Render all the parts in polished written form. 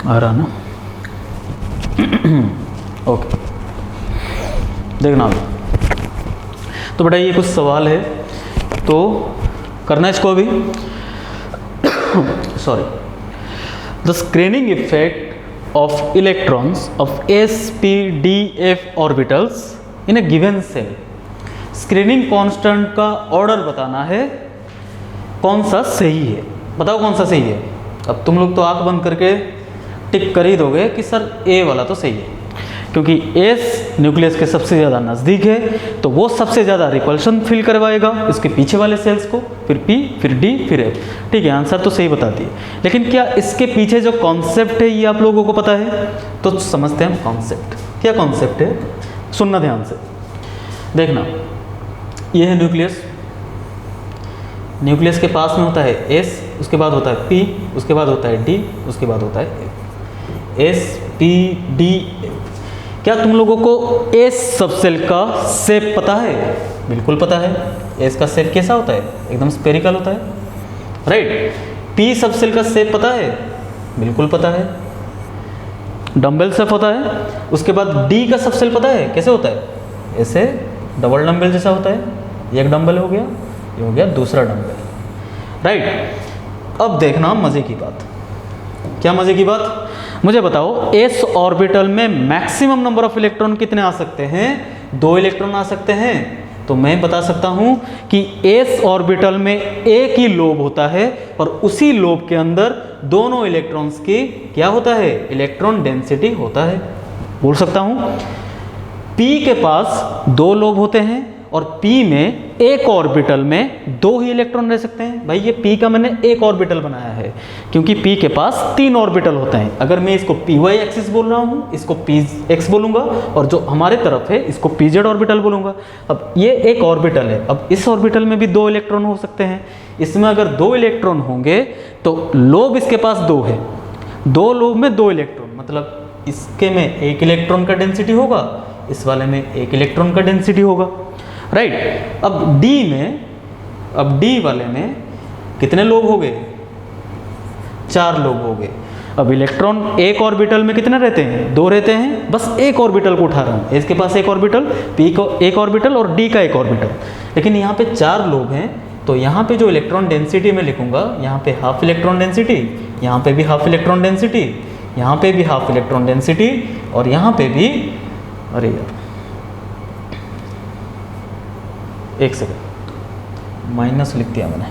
आ रहा ना? ओके, देखना अभी। तो बेटा ये कुछ सवाल है, तो करना इसको अभी। Sorry. The screening effect of electrons of s p d f orbitals in a given shell. Screening constant का ऑर्डर बताना है, कौन सा सही है, बताओ कौन सा सही है। अब तुम लोग तो आंख बंद करके टिक कर ही दोगे कि सर ए वाला तो सही है, क्योंकि एस न्यूक्लियस के सबसे ज़्यादा नज़दीक है, तो वो सबसे ज़्यादा रिपल्शन फील करवाएगा इसके पीछे वाले सेल्स को, फिर पी, फिर डी, फिर एफ। ठीक है, आंसर तो सही बताती है, लेकिन क्या इसके पीछे जो कॉन्सेप्ट है ये आप लोगों को पता है? तो समझते हैं कॉन्सेप्ट। क्या कॉन्सेप्ट है, सुनना ध्यान से, देखना। ये है न्यूक्लियस, न्यूक्लियस के पास में होता है एस, उसके बाद होता है पी, उसके बाद होता है डी, उसके बाद होता है F. S P D F. क्या तुम लोगों को एस सबसेल का शेप पता है? बिल्कुल पता है। एस का शेप कैसा होता है? एकदम स्फेरिकल होता है, राइट। पी सबसेल का शेप पता है? बिल्कुल पता है, डंबल शेप होता है। उसके बाद डी का सबसेल पता है कैसे होता है? ऐसे डबल डंबल जैसा होता है। एक डंबल हो गया, ये हो गया दूसरा डंबल, राइट। अब देखना मजे की बात। क्या मजे की बात? मुझे बताओ एस ऑर्बिटल में मैक्सिमम नंबर ऑफ इलेक्ट्रॉन कितने आ सकते हैं? 2 इलेक्ट्रॉन आ सकते हैं। तो मैं बता सकता हूं कि एस ऑर्बिटल में एक ही लोब होता है, और उसी लोब के अंदर दोनों इलेक्ट्रॉन्स की क्या होता है? इलेक्ट्रॉन डेंसिटी होता है। बोल सकता हूं पी के पास 2 लोब होते हैं, और P में एक ऑर्बिटल में 2 ही इलेक्ट्रॉन रह सकते हैं। भाई ये P का मैंने एक ऑर्बिटल बनाया है, क्योंकि P के पास 3 ऑर्बिटल होते हैं। अगर मैं इसको py एक्सिस बोल रहा हूँ, इसको px बोलूँगा, और जो हमारे तरफ है इसको pz ऑर्बिटल बोलूँगा। अब ये एक ऑर्बिटल है, अब इस ऑर्बिटल में भी 2 इलेक्ट्रॉन हो सकते हैं। इसमें अगर 2 इलेक्ट्रॉन होंगे तो लोब इसके पास 2 है, 2 लोब में 2 इलेक्ट्रॉन, मतलब इसके में 1 इलेक्ट्रॉन का डेंसिटी होगा, इस वाले में 1 इलेक्ट्रॉन का डेंसिटी होगा, राइट। अब डी वाले में कितने लोब हो गए? 4 लोब हो गए। अब इलेक्ट्रॉन एक ऑर्बिटल में कितने रहते हैं? 2 रहते हैं। बस एक ऑर्बिटल को उठा रहा हूँ, इसके पास एक ऑर्बिटल, पी को एक ऑर्बिटल और डी का एक ऑर्बिटल। लेकिन यहाँ पे 4 लोब हैं, तो यहाँ पे जो इलेक्ट्रॉन डेंसिटी मैं लिखूंगा, यहाँ पे हाफ इलेक्ट्रॉन डेंसिटी, यहाँ पे भी हाफ इलेक्ट्रॉन डेंसिटी, यहाँ पे भी हाफ इलेक्ट्रॉन डेंसिटी, और यहाँ पे भी, अरे यार एक सेकंड, माइनस लिख दिया मैंने।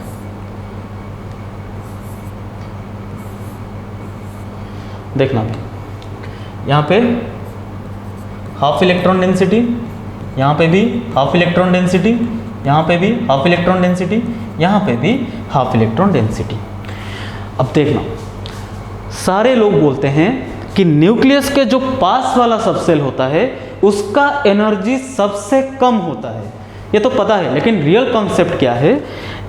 देखना यहाँ पे हाफ इलेक्ट्रॉन डेंसिटी, यहाँ पे भी हाफ इलेक्ट्रॉन डेंसिटी, यहाँ पे भी हाफ इलेक्ट्रॉन डेंसिटी, यहाँ पे भी हाफ इलेक्ट्रॉन डेंसिटी। अब देखना, सारे लोग बोलते हैं कि न्यूक्लियस के जो पास वाला सबसेल होता है उसका एनर्जी सबसे कम होता है। ये तो पता है, लेकिन रियल कॉन्सेप्ट क्या है?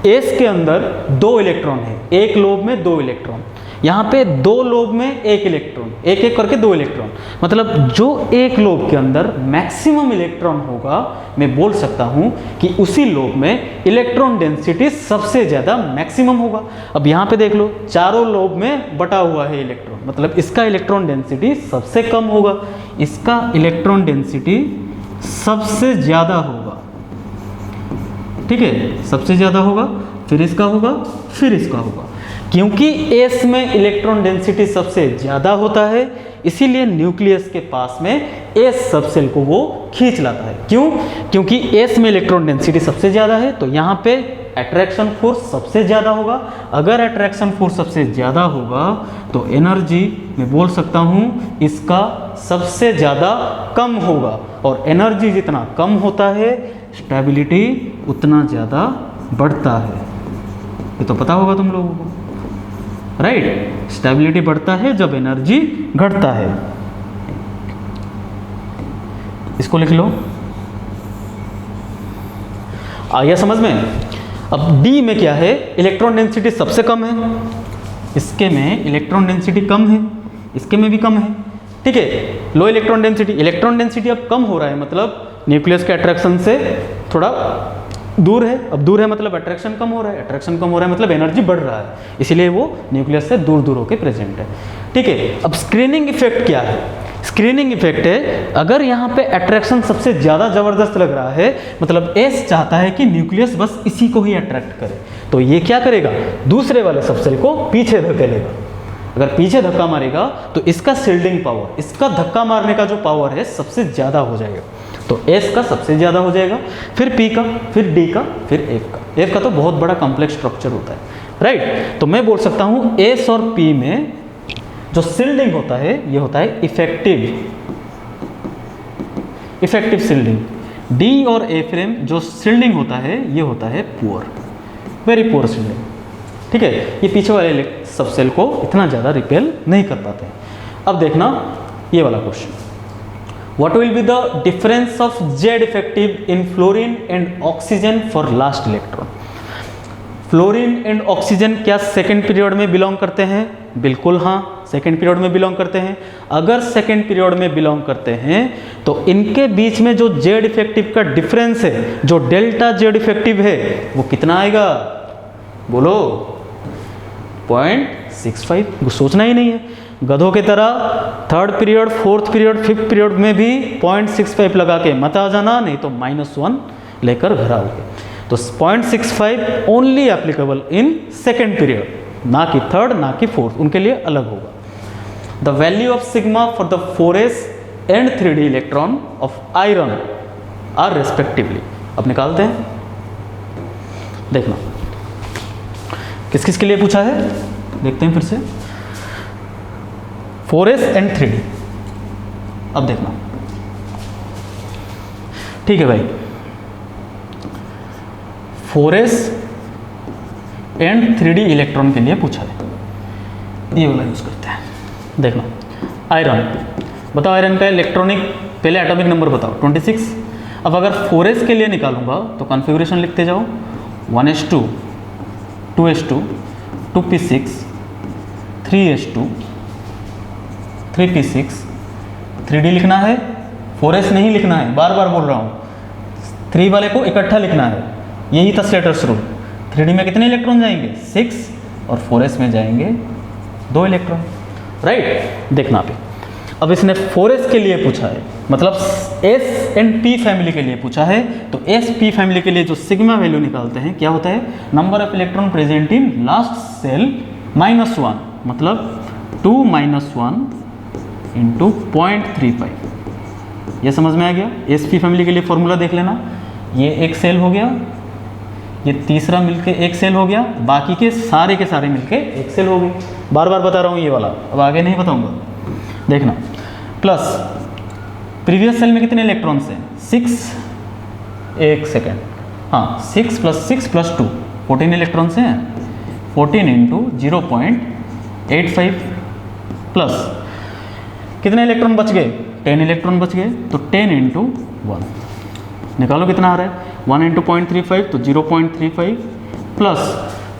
एस के अंदर 2 इलेक्ट्रॉन है, एक लोब में 2 इलेक्ट्रॉन, यहाँ पे 2 लोब में 1 इलेक्ट्रॉन, एक एक करके 2 इलेक्ट्रॉन, मतलब जो एक लोब के अंदर मैक्सिमम इलेक्ट्रॉन होगा, मैं बोल सकता हूँ कि उसी लोब में इलेक्ट्रॉन डेंसिटी सबसे ज़्यादा मैक्सिमम होगा। अब यहाँ पे देख लो, चारों लोब में बटा हुआ है इलेक्ट्रॉन, मतलब इसका इलेक्ट्रॉन डेंसिटी सबसे कम होगा, इसका इलेक्ट्रॉन डेंसिटी सबसे ज़्यादा होगा, ठीक है, सबसे ज़्यादा होगा, फिर इसका होगा, फिर इसका होगा। क्योंकि एस में इलेक्ट्रॉन डेंसिटी सबसे ज़्यादा होता है, इसीलिए न्यूक्लियस के पास में एस सबसेल को वो खींच लाता है। क्यों? क्योंकि एस में इलेक्ट्रॉन डेंसिटी सबसे ज़्यादा है, तो यहाँ पे अट्रैक्शन फोर्स सबसे ज़्यादा होगा। अगर अट्रैक्शन फोर्स सबसे ज़्यादा होगा तो एनर्जी मैं बोल सकता हूँ इसका सबसे ज़्यादा कम होगा, और एनर्जी जितना कम होता है स्टेबिलिटी उतना ज़्यादा बढ़ता है। ये तो पता होगा तुम लोगों को, राइट। स्टेबिलिटी बढ़ता है जब एनर्जी घटता है। इसको लिख लो, आ गया समझ में? अब डी में क्या है? इलेक्ट्रॉन डेंसिटी सबसे कम है, इसके में इलेक्ट्रॉन डेंसिटी कम है, इसके में भी कम है, ठीक है। लो इलेक्ट्रॉन डेंसिटी अब कम हो रहा है, मतलब न्यूक्लियस के अट्रैक्शन से थोड़ा दूर है, अब दूर है मतलब अट्रैक्शन कम हो रहा है, अट्रैक्शन कम हो रहा है मतलब एनर्जी बढ़ रहा है, इसीलिए वो न्यूक्लियस से दूर दूर होकर प्रेजेंट है। ठीक है, अब स्क्रीनिंग इफेक्ट क्या है? स्क्रीनिंग इफेक्ट है, अगर यहाँ पे अट्रैक्शन सबसे ज़्यादा ज़बरदस्त लग रहा है, मतलब एस चाहता है कि न्यूक्लियस बस इसी को ही अट्रैक्ट करे, तो ये क्या करेगा, दूसरे वाले सबसेल को पीछे धकेलेगा। अगर पीछे धक्का मारेगा तो इसका शील्डिंग पावर, इसका धक्का मारने का जो पावर है सबसे ज़्यादा हो जाएगा, तो एस का सबसे ज़्यादा हो जाएगा, फिर पी का, फिर डी का, फिर एफ का। एफ का तो बहुत बड़ा कॉम्प्लेक्स स्ट्रक्चर होता है, राइट। तो मैं बोल सकता हूँ एस और पी में जो शील्डिंग होता है ये होता है इफेक्टिव शील्डिंग। डी और ए फ्रेम जो शील्डिंग होता है ये होता है पुअर, वेरी पुअर शील्डिंग। ठीक है, ये पीछे वाले सबसेल को इतना ज़्यादा रिपेल नहीं कर पाते हैं। अब देखना ये वाला question, what will be the difference of Z effective in fluorine and oxygen for last electron. Fluorine and oxygen क्या सेकेंड पीरियड में बिलोंग करते हैं? बिल्कुल हाँ, सेकेंड पीरियड में बिलोंग करते हैं। अगर सेकेंड पीरियड में बिलोंग करते हैं तो इनके बीच में जो जेड इफेक्टिव का डिफरेंस है, जो डेल्टा जेड इफेक्टिव है, वो कितना आएगा? बोलो, 0.65। सोचना ही नहीं है, गधों की तरह third period, fourth period, fifth period में भी 0.65 लगा के मत आ जाना, नहीं तो -1 लेकर घर आओगे। तो 0.65 only applicable in second period, ना कि थर्ड, ना कि फोर्थ, उनके लिए अलग होगा। The value of sigma for the 4s and 3d electron of iron are respectively. अब निकालते हैं, देखना किस किस के लिए पूछा है, देखते हैं फिर से। 4s एंड 3d, अब देखना, ठीक है भाई। 4s एंड 3d इलेक्ट्रॉन के लिए पूछा है, ये वाला यूज करते हैं। देखना, आयरन, बताओ आयरन का इलेक्ट्रॉनिक, पहले एटॉमिक नंबर बताओ, 26। अब अगर 4s के लिए निकालूंगा तो कॉन्फ़िगरेशन लिखते जाओ, 1s2, 2s2, 2p6, 3s2, 3p6, 3d लिखना है, 4s नहीं लिखना है, बार बार बोल रहा हूँ। 3 वाले को इकट्ठा लिखना है, यही था स्टेटस रूल। 3d में कितने इलेक्ट्रॉन जाएंगे? 6, और 4s में जाएंगे 2 इलेक्ट्रॉन, राइट। देखना पे, अब इसने 4s के लिए पूछा है, मतलब s एंड p फैमिली के लिए पूछा है, तो s p फैमिली के लिए जो सिग्मा वैल्यू निकालते हैं, क्या होता है? Number of electron present in last shell -1, मतलब 2 - 1 इंटू 0.35। ये समझ में आ गया? s p फैमिली के लिए फॉर्मूला देख लेना, ये एक सेल हो गया, ये तीसरा मिलके एक सेल हो गया, बाकी के सारे मिलके एक सेल हो गई। बार बार बता रहा हूँ ये वाला, अब आगे नहीं बताऊँगा। देखना, प्लस प्रीवियस सेल में कितने इलेक्ट्रॉन्स हैं? 6, एक सेकेंड, हाँ 6 + 6 + 2, 14 इलेक्ट्रॉन्स हैं। 14 इंटू 0.85 प्लस कितने इलेक्ट्रॉन बच गए? 10 इलेक्ट्रॉन बच गए, तो 10 इंटू 1 निकालो कितना आ रहा है? 1 इंटू 0.35 तो 0.35 प्लस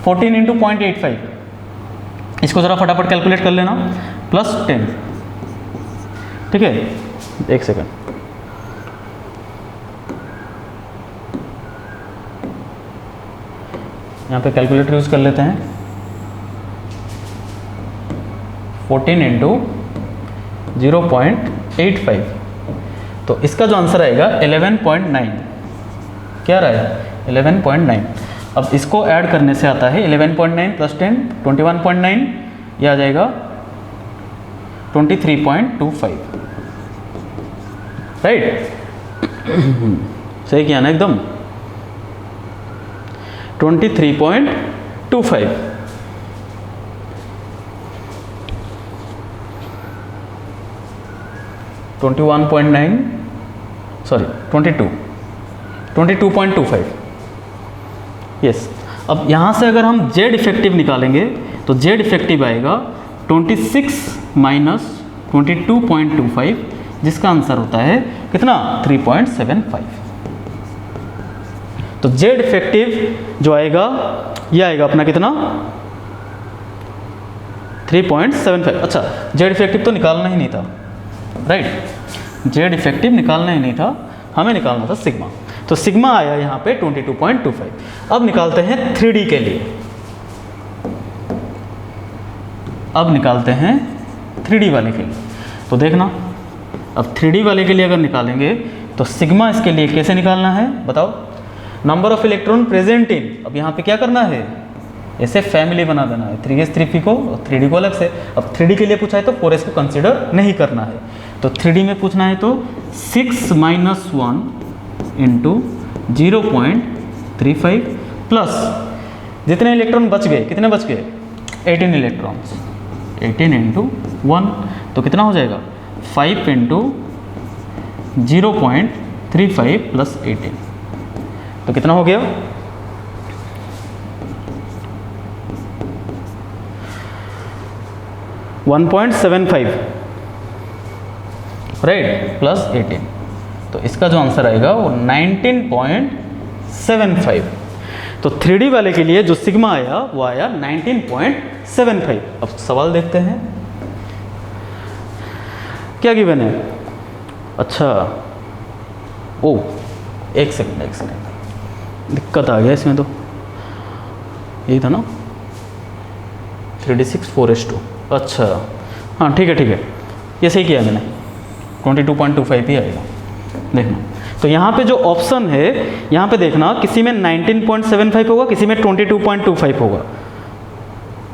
14 इंटू 0.85, इसको ज़रा फटाफट कैलकुलेट कर लेना, प्लस 10। ठीक है, एक सेकंड, यहाँ पे कैलकुलेटर यूज़ कर लेते हैं। 14 इंटू 0.85, तो इसका जो आंसर आएगा 11.9। क्या रहा है? 11.9। अब इसको ऐड करने से आता है 11.9 + 10, 21.9, यह आ जाएगा 23.25, राइट। सही किया ना एकदम, 23.25। Sorry 22.25, yes. अब यहाँ से अगर हम जेड इफेक्टिव निकालेंगे तो जेड इफेक्टिव आएगा 26 - 22.25, जिसका आंसर होता है कितना? 3.75। तो जेड इफेक्टिव जो आएगा ये आएगा अपना कितना? 3.75। अच्छा, जेड इफेक्टिव तो निकालना ही नहीं था, राइट। जेड इफेक्टिव निकालना ही नहीं था, हमें निकालना था सिग्मा। तो सिग्मा आया यहाँ पे 22.25। अब निकालते हैं 3D के लिए, अब निकालते हैं 3D वाले के लिए। तो देखना, अब 3D वाले के लिए अगर निकालेंगे तो सिग्मा इसके लिए कैसे निकालना है बताओ। नंबर ऑफ इलेक्ट्रॉन प्रेजेंट इन, अब यहाँ पे क्या करना है, ऐसे फैमिली बना देना है, 3s 3p को और 3D को अलग से। अब 3D के लिए पूछा है तो 4s को कंसिडर नहीं करना है। तो 3D में पूछना है तो 6 - 1 × 0.35 प्लस जितने इलेक्ट्रॉन बच गए, कितने बच गए, 18 इलेक्ट्रॉन्स, 18 × 1 तो कितना हो जाएगा, 5 × 0.35 प्लस 18 तो कितना हो गया, 1.75 राइट प्लस 18। तो इसका जो आंसर आएगा वो 19.75। तो 3D वाले के लिए जो सिग्मा आया वो आया 19.75। अब सवाल देखते हैं क्या गिवन है। अच्छा ओ एक सेकंड दिक्कत आ गया इसमें, तो यही था ना 3d6 4s2। अच्छा हाँ ठीक है ये सही किया मैंने, 22.25 ही आएगा। देखना तो यहाँ पे जो ऑप्शन है यहाँ पे देखना, किसी में 19.75 होगा, किसी में 22.25 होगा।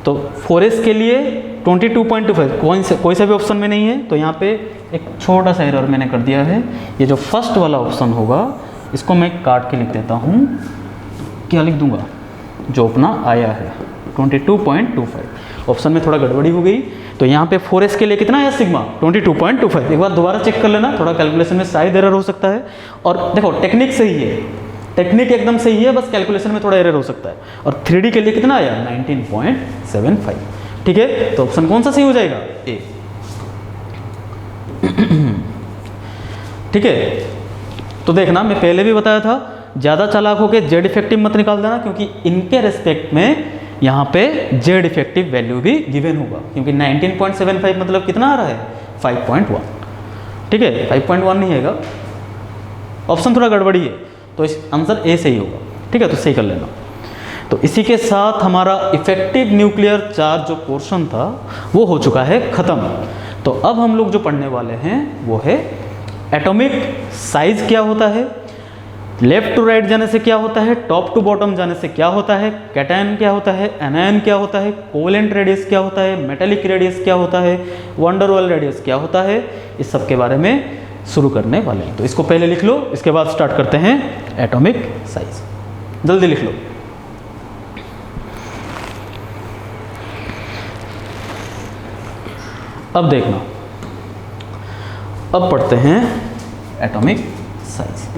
तो 4s के लिए 22.25 कोई सा भी ऑप्शन में नहीं है। तो यहाँ पे एक छोटा सा एरर मैंने कर दिया है। ये जो फर्स्ट वाला ऑप्शन होगा इसको मैं काट के लिख देता हूँ। क्या लिख दूंगा, जो अपना आया है 22.25। ऑप्शन में थोड़ा गड़बड़ी हो गई। तो यहाँ पे 4s के लिए कितना है सिग्मा, 22.25। एक बार दोबारा चेक कर लेना, थोड़ा कैलकुलेशन में शायद एरर हो सकता है। और देखो टेक्निक सही है, टेक्निक एकदम सही है, बस कैलकुलेशन में थोड़ा एरर हो सकता है। और 3D के लिए कितना आया 19.75। ठीक है, तो ऑप्शन कौन सा सही हो जाएगा, ए। ठीक है, तो देखना मैं पहले भी बताया था, ज़्यादा चालाक होकर जेड इफेक्टिव मत निकाल देना, क्योंकि इनके रेस्पेक्ट में यहाँ पे जेड इफेक्टिव वैल्यू भी गिवन होगा। क्योंकि 19.75 मतलब कितना आ रहा है 5.1। ठीक है, 5.1 नहीं आएगा, ऑप्शन थोड़ा गड़बड़ी है, तो इस आंसर ए सही होगा। ठीक है, तो सही कर लेना। तो इसी के साथ हमारा इफेक्टिव न्यूक्लियर चार्ज जो पोर्शन था वो हो चुका है ख़त्म। तो अब हम लोग जो पढ़ने वाले हैं वो है एटॉमिक साइज क्या होता है, लेफ्ट टू राइट जाने से क्या होता है, टॉप टू बॉटम जाने से क्या होता है, कैटायन क्या होता है, एनायन क्या होता है, कोवेलेंट रेडियस क्या होता है, मेटेलिक रेडियस क्या होता है, वंडर वाल रेडियस क्या होता है, इस सब के बारे में शुरू करने वाले हैं। तो इसको पहले लिख लो, इसके बाद स्टार्ट करते हैं एटॉमिक साइज। जल्दी लिख लो। अब देखना, अब पढ़ते हैं एटॉमिक साइज।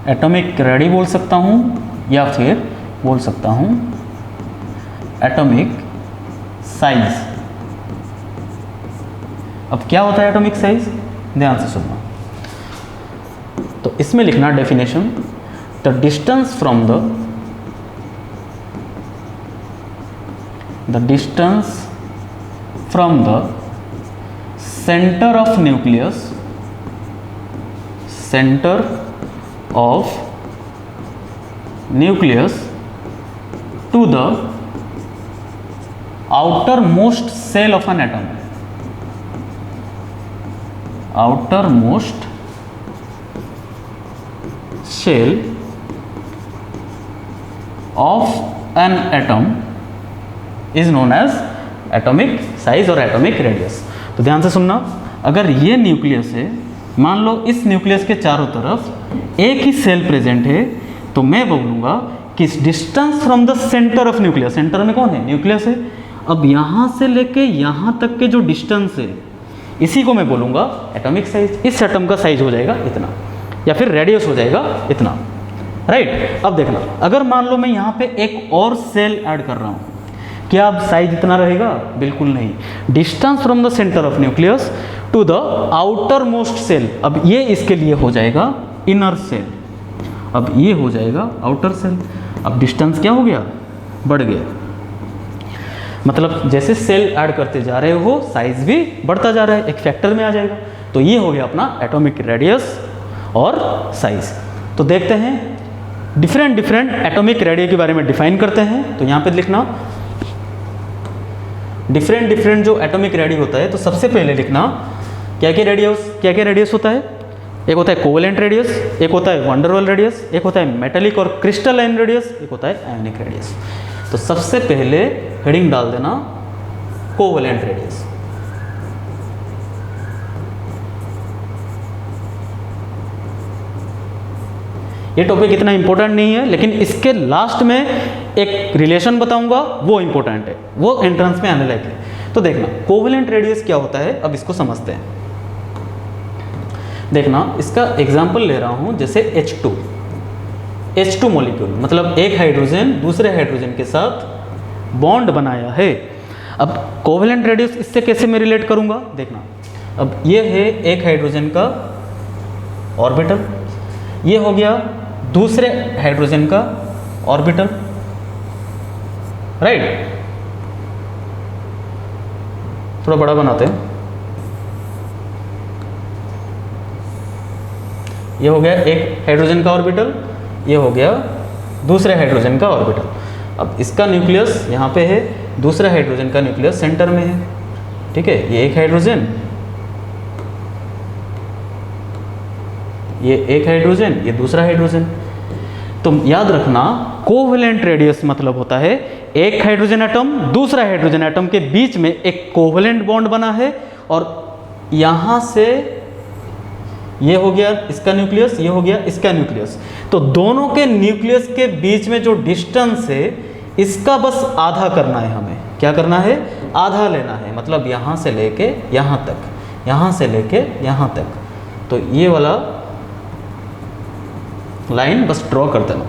एटॉमिक रेडी बोल सकता हूँ या फिर बोल सकता हूँ एटॉमिक साइज। अब क्या होता है एटॉमिक साइज, ध्यान से सुनना। तो इसमें लिखना definition, the distance from the centre of nucleus, centre of nucleus to the outermost cell of an atom, outermost shell of an atom is known as atomic size और atomic radius। तो ध्यान से सुनना, अगर ये न्यूक्लियस है, मान लो इस न्यूक्लियस के चारों तरफ एक ही सेल प्रेजेंट है, तो मैं बोलूँगा कि distance from the centre of nucleus, centre में कौन है, न्यूक्लियस है। अब यहाँ से लेके यहाँ तक के जो डिस्टेंस है इसी को मैं बोलूँगा एटॉमिक साइज। इस एटम का साइज हो जाएगा इतना, या फिर रेडियस हो जाएगा इतना, राइट। अब देखना, अगर मान लो मैं यहाँ पे एक और सेल ऐड कर रहा हूँ, क्या अब साइज इतना रहेगा, बिल्कुल नहीं। Distance from the centre of nucleus to the outermost shell, अब ये इसके लिए हो जाएगा इनर सेल, अब ये हो जाएगा आउटर सेल। अब डिस्टेंस क्या हो गया, बढ़ गया। मतलब जैसे सेल ऐड करते जा रहे हो साइज भी बढ़ता जा रहा है, एक फैक्टर में आ जाएगा। तो ये हो गया अपना एटॉमिक रेडियस और साइज। तो देखते हैं डिफरेंट एटॉमिक रेडियस के बारे में डिफाइन करते हैं। तो यहाँ पे लिखना डिफरेंट जो एटॉमिक रेडियस होता है। तो सबसे पहले लिखना क्या क्या रेडियस होता है। एक होता है कोवेलेंट रेडियस, एक होता है वंडर वाल रेडियस, एक होता है मेटेलिक और क्रिस्टलाइन रेडियस, एक होता है आयोनिक रेडियस। तो सबसे पहले हेडिंग डाल देना कोवेलेंट रेडियस। ये टॉपिक इतना इंपॉर्टेंट नहीं है, लेकिन इसके लास्ट में एक रिलेशन बताऊंगा, वो इंपॉर्टेंट है, वो एंट्रेंस में आने लायक है। तो देखना कोवेलेंट रेडियस क्या होता है, अब इसको समझते हैं। देखना इसका एग्जांपल ले रहा हूं, जैसे H2 मॉलिक्यूल, मतलब एक हाइड्रोजन दूसरे हाइड्रोजन के साथ बॉन्ड बनाया है। अब कोवेलेंट रेडियस इससे कैसे मैं रिलेट करूंगा, देखना। अब ये है एक हाइड्रोजन का ऑर्बिटल, ये हो गया दूसरे हाइड्रोजन का ऑर्बिटल, राइट। थोड़ा बड़ा बनाते हैं। ये हो गया एक हाइड्रोजन का ऑर्बिटल, ये हो गया दूसरे हाइड्रोजन का ऑर्बिटल। अब इसका न्यूक्लियस यहाँ पे है, दूसरे हाइड्रोजन का न्यूक्लियस सेंटर में है, ठीक है। ये एक हाइड्रोजन, ये एक हाइड्रोजन, ये दूसरा हाइड्रोजन। तो याद रखना कोवेलेंट रेडियस मतलब होता है एक हाइड्रोजन एटम दूसरा हाइड्रोजन एटम के बीच में एक कोवेलेंट बॉन्ड बना है, और यहाँ से ये हो गया इसका न्यूक्लियस, ये हो गया इसका न्यूक्लियस। तो दोनों के न्यूक्लियस के बीच में जो डिस्टेंस है इसका बस आधा करना है हमें। क्या करना है, आधा लेना है। मतलब यहाँ से लेके यहाँ तक, यहाँ से लेके यहाँ तक। तो ये वाला लाइन बस ड्रॉ कर देना,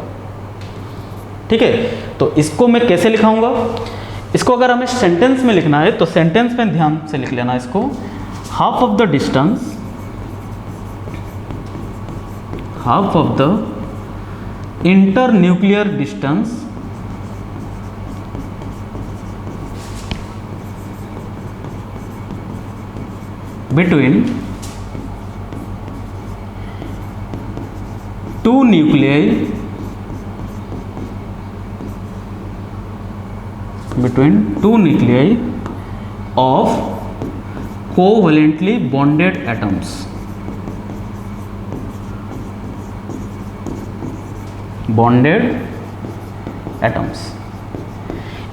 ठीक है। तो इसको मैं कैसे लिखाऊंगा, इसको अगर हमें सेंटेंस में लिखना है तो सेंटेंस में ध्यान से लिख लेना इसको। Half of the distance, half of the internuclear distance between two nuclei of covalently bonded atoms,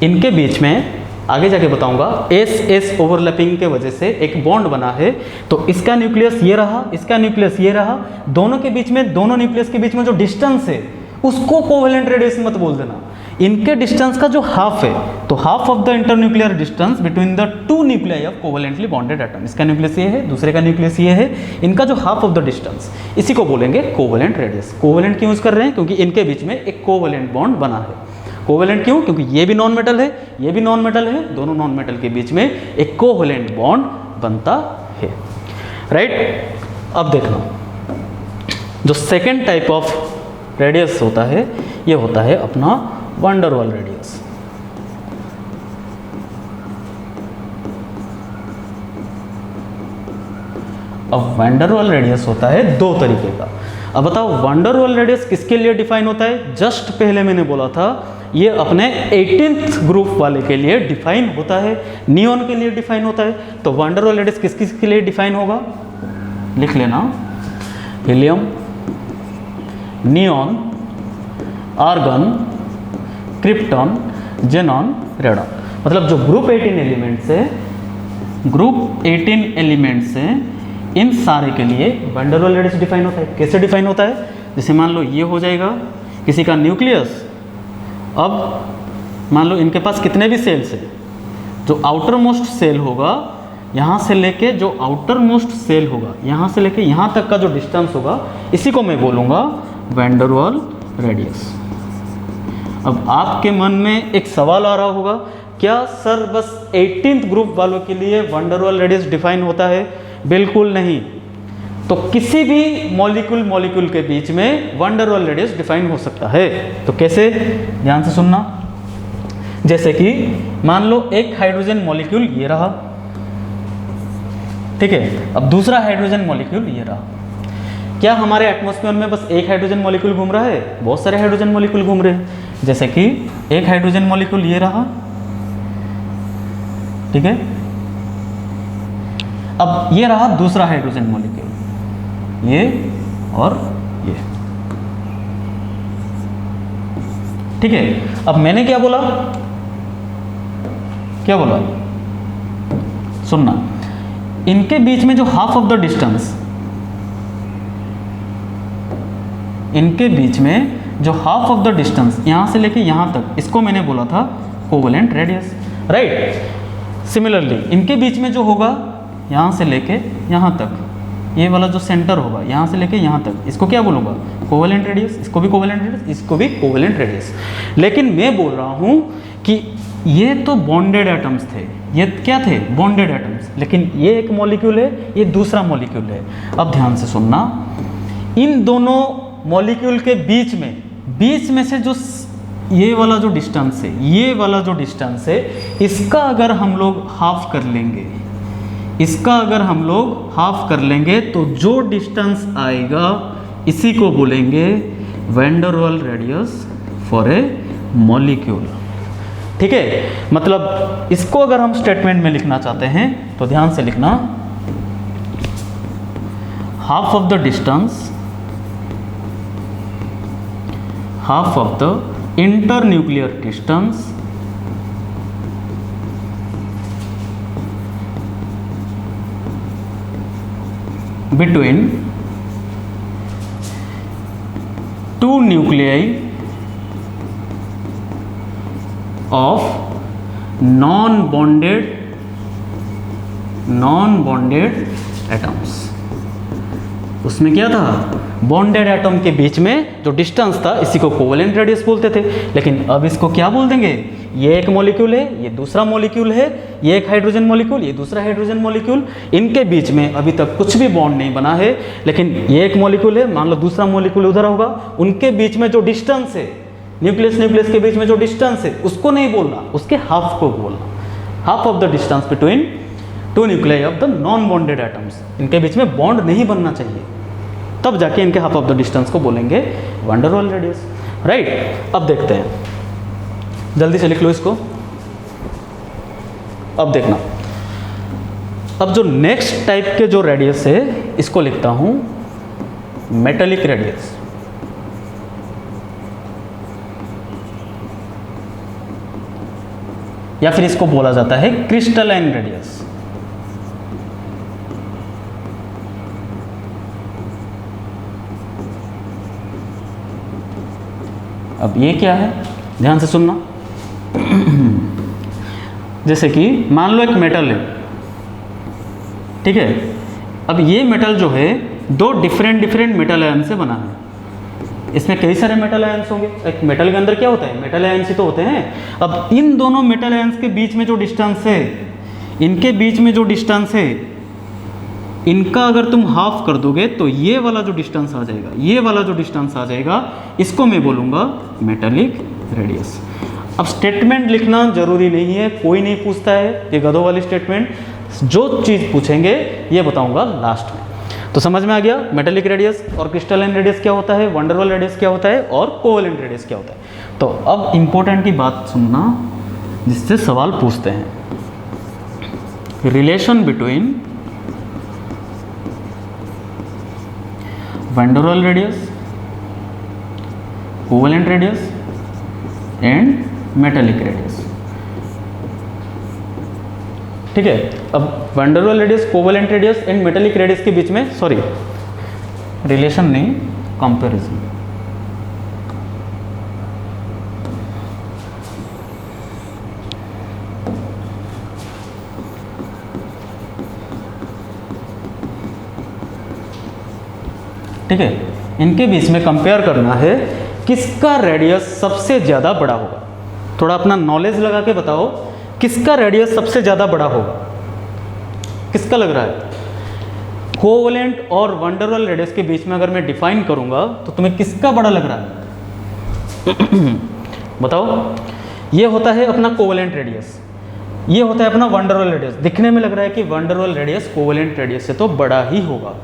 इनके बीच में आगे जाके बताऊंगा एस ओवरलैपिंग के वजह से एक बॉन्ड बना है। तो इसका न्यूक्लियस ये रहा, इसका न्यूक्लियस ये रहा, दोनों के बीच में, दोनों न्यूक्लियस के बीच में जो डिस्टेंस है उसको कोवेलेंट रेडियस मत बोल देना। इनके डिस्टेंस का जो हाफ है, तो half of the internuclear distance between the two nuclei of covalently bonded atom. इसका न्यूक्लियस ये है, दूसरे का न्यूक्लियस ये है, इनका जो हाफ ऑफ द डिस्टेंस, इसी को बोलेंगे कोवेलेंट रेडियस। कोवेलेंट क्यों यूज कर रहे हैं, क्योंकि इनके बीच में एक कोवेलेंट बॉन्ड बना है। कोवेलेंट क्यों, क्योंकि ये भी नॉन मेटल है, ये भी नॉन मेटल है, दोनों नॉन मेटल के बीच में एक कोवेलेंट बॉन्ड बनता है, राइट। अब देखना जो सेकेंड टाइप ऑफ रेडियस होता है, ये होता है अपना वंडर वाल रेडियस। अब वंडर वाल रेडियस होता है दो तरीके का। अब बताओ वंडर वाल रेडियस किसके लिए डिफाइन होता है। जस्ट पहले मैंने बोला था ये अपने 18th ग्रुप वाले के लिए डिफाइन होता है, नियॉन के लिए डिफाइन होता है। तो वंडर वाल रेडियस किस किस के लिए डिफाइन होगा, लिख लेना। Helium, neon, argon, krypton, xenon, radon. मतलब जो ग्रुप 18 एलिमेंट्स है, ग्रुप 18 एलिमेंट्स हैं, इन सारे के लिए वंडर वाल रेडियस डिफाइन होता है। कैसे डिफाइन होता है, जैसे मान लो ये हो जाएगा किसी का न्यूक्लियस। अब मान लो इनके पास कितने भी सेल्स हैं, जो आउटर मोस्ट सेल होगा यहाँ से लेके जो आउटर मोस्ट सेल होगा यहाँ से लेके यहाँ तक का जो डिस्टेंस होगा, इसी को मैं बोलूँगा वैन डर वाल रेडियस। अब आपके मन में एक सवाल आ रहा होगा, क्या सर बस 18th ग्रुप वालों के लिए वैन डर वाल रेडियस डिफाइन होता है? बिल्कुल नहीं। तो किसी भी मॉलिक्यूल के बीच में one der Waals radius define हो सकता है। तो कैसे, ध्यान से सुनना। जैसे कि मान लो एक हाइड्रोजन मॉलिक्यूल ये रहा, ठीक है, अब दूसरा हाइड्रोजन मॉलिक्यूल ये रहा। क्या हमारे एटमॉस्फेयर में बस एक हाइड्रोजन मॉलिक्यूल घूम रहा है? बहुत सारे हाइड्रोजन मॉलिक्यूल घूम रहे हैं। जैसे कि एक हाइड्रोजन मॉलिक्यूल ये रहा, ठीक है, अब ये रहा दूसरा हाइड्रोजन मॉलिक्यूल, ये और ये, ठीक है। अब मैंने क्या बोला, सुनना, इनके बीच में जो हाफ ऑफ द डिस्टेंस, इनके बीच में जो हाफ ऑफ द डिस्टेंस यहां से लेके यहां तक, इसको मैंने बोला था कोवेलेंट रेडियस, राइट। सिमिलरली इनके बीच में जो होगा यहां से लेके यहां तक, ये वाला जो सेंटर होगा यहां से लेके यहां तक, इसको क्या बोलूंगा? Covalent radius. इसको भी कोवेलेंट रेडियस, इसको भी कोवेलेंट रेडियस। लेकिन मैं बोल रहा हूं कि ये तो बॉन्डेड एटम्स थे, ये क्या थे? Bonded atoms. लेकिन ये एक मॉलिक्यूल है, ये दूसरा मॉलिक्यूल है। अब ध्यान से सुनना, इन दोनों मॉलिक्यूल के बीच में से जो ये वाला जो डिस्टेंस है, ये वाला जो डिस्टेंस है, इसका अगर हम लोग हाफ कर लेंगे, इसका अगर हम लोग हाफ कर लेंगे तो जो डिस्टेंस आएगा इसी को बोलेंगे van der Waals radius for a molecule, ठीक है। मतलब इसको अगर हम स्टेटमेंट में लिखना चाहते हैं तो ध्यान से लिखना, half of the distance, half of the internuclear distance between two nuclei of non-bonded atoms। उसमें क्या था? बॉन्डेड एटम के बीच में जो डिस्टेंस था इसी को कोवेलेंट रेडियस बोलते थे। लेकिन अब इसको क्या बोल देंगे? ये एक मॉलिक्यूल है, ये दूसरा मॉलिक्यूल है, ये एक हाइड्रोजन मॉलिक्यूल, ये दूसरा हाइड्रोजन मॉलिक्यूल, इनके बीच में अभी तक कुछ भी बॉन्ड नहीं बना है, लेकिन ये एक मॉलिक्यूल है, मान लो दूसरा मॉलिक्यूल उधर होगा, उनके बीच में जो डिस्टेंस है, न्यूक्लियस के बीच में जो डिस्टेंस है, उसको नहीं बोलना, उसके हाफ को बोलना, half of the distance between two nuclei of the non bonded atoms. इनके बीच में बॉन्ड नहीं बनना चाहिए, तब जाके इनके हाफ ऑफ द डिस्टेंस को बोलेंगे van der Waals radius, right. अब देखते हैं, जल्दी से लिख लो इसको। अब देखना, अब जो नेक्स्ट टाइप के जो रेडियस है इसको लिखता हूं मेटेलिक रेडियस। या फिर इसको बोला जाता है क्रिस्टलाइन रेडियस। अब ये क्या है, ध्यान से सुनना। जैसे कि मान लो एक मेटल है, ठीक है। अब ये मेटल जो है दो डिफरेंट मेटल आयन से बना है। इसमें कई सारे मेटल आयन्स होंगे। एक मेटल के अंदर क्या होता है? मेटल आयन्स ही तो होते हैं। अब इन दोनों मेटल आयन्स के बीच में जो डिस्टेंस है, इनके बीच में जो डिस्टेंस है, इनका अगर तुम हाफ कर दोगे तो ये वाला जो डिस्टेंस आ जाएगा, ये वाला जो डिस्टेंस आ जाएगा, इसको मैं बोलूँगा मेटेलिक रेडियस। अब स्टेटमेंट लिखना जरूरी नहीं है, कोई नहीं पूछता है ये गधों वाली स्टेटमेंट। जो चीज़ पूछेंगे ये बताऊंगा लास्ट में। तो समझ में आ गया मेटेलिक रेडियस और क्रिस्टलाइन रेडियस क्या होता है, वैन डेर वाल रेडियस क्या होता है और कोवेलेंट रेडियस क्या होता है। तो अब इंपॉर्टेंट की बात सुनना जिससे सवाल पूछते हैं, relation between van der Waals radius, covalent radius and metallic radius, ठीक है। अब van der Waals radius, covalent radius and metallic radius के बीच में, सॉरी रिलेशन नहीं, कंपैरिजन। ठीक है, इनके बीच में कंपेयर करना है किसका रेडियस सबसे ज़्यादा बड़ा होगा। थोड़ा अपना नॉलेज लगा के बताओ किसका रेडियस सबसे ज़्यादा बड़ा होगा, किसका लग रहा है? कोवेलेंट और वंडरवॉल रेडियस के बीच में अगर मैं डिफाइन करूंगा तो तुम्हें किसका बड़ा लग रहा है? बताओ। ये होता है अपना कोवेलेंट रेडियस, ये होता है अपना वंडरवॉल रेडियस। दिखने में लग रहा है कि वंडरवॉल रेडियस कोवेलेंट रेडियस से तो बड़ा ही होगा।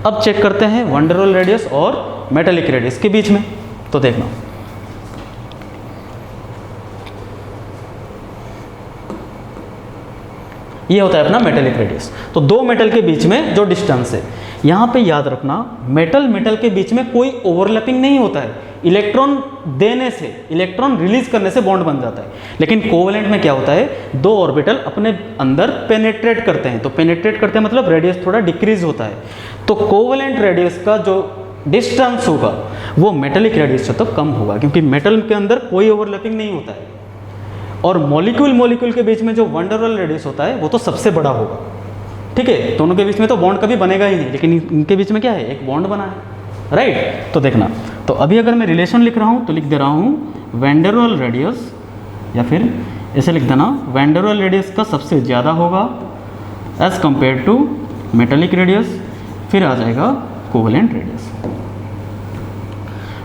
अब चेक करते हैं वंडरवॉल रेडियस और मेटालिक रेडियस के बीच में। तो देखना, ये होता है अपना मेटालिक रेडियस। तो दो मेटल के बीच में जो डिस्टेंस है, यहाँ पे याद रखना मेटल मेटल के बीच में कोई ओवरलैपिंग नहीं होता है। इलेक्ट्रॉन देने से, इलेक्ट्रॉन रिलीज करने से बॉन्ड बन जाता है। लेकिन कोवेलेंट में क्या होता है, दो ऑर्बिटल अपने अंदर पेनेट्रेट करते हैं। तो पेनेट्रेट करते हैं मतलब रेडियस थोड़ा डिक्रीज होता है। तो कोवेलेंट रेडियस का जो डिस्टेंस होगा वो मेटालिक रेडियस से तो कम होगा, क्योंकि मेटल के अंदर कोई ओवरलैपिंग नहीं होता है। और मॉलिक्यूल के बीच में जो वंडरवॉल रेडियस होता है वो तो सबसे बड़ा होगा। ठीक है, दोनों के बीच में तो बॉन्ड कभी बनेगा ही नहीं, लेकिन इनके बीच में क्या है, एक बॉन्ड बना है, राइट। तो देखना, तो अभी अगर मैं रिलेशन लिख रहा हूँ तो लिख दे रहा हूँ वैंडरवॉल रेडियस, या फिर ऐसे लिख देना वैंडरवॉल रेडियस का सबसे ज़्यादा होगा as compared to metallic radius, फिर आ जाएगा कोवेलेंट रेडियस।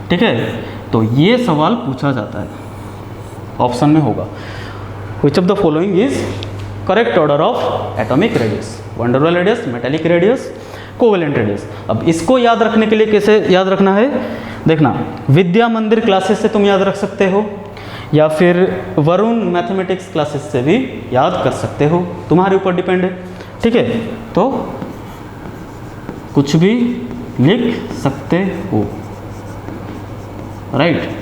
ठीक है, तो ये सवाल पूछा जाता है, ऑप्शन में होगा which of the following is correct order of atomic radius, van der Waals radius, metallic radius, covalent radius. अब इसको याद रखने के लिए कैसे याद रखना है, देखना विद्या मंदिर क्लासेस से तुम याद रख सकते हो, या फिर वरुण मैथमेटिक्स क्लासेस से भी याद कर सकते हो, तुम्हारे ऊपर डिपेंड है। ठीक है, तो कुछ भी लिख सकते हो, राइट।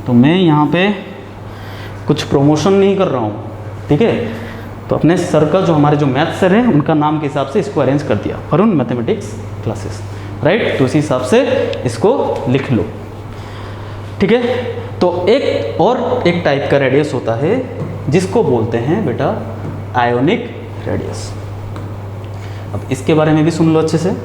तो मैं यहाँ पे कुछ प्रमोशन नहीं कर रहा हूँ, ठीक है। तो अपने सर का, जो हमारे जो मैथ सर हैं, उनका नाम के हिसाब से इसको अरेंज कर दिया, वरुण मैथमेटिक्स क्लासेस, राइट। तो उसी हिसाब से इसको लिख लो, ठीक है। तो एक और एक टाइप का रेडियस होता है जिसको बोलते हैं बेटा आयोनिक रेडियस। अब इसके बारे में भी सुन लो अच्छे से।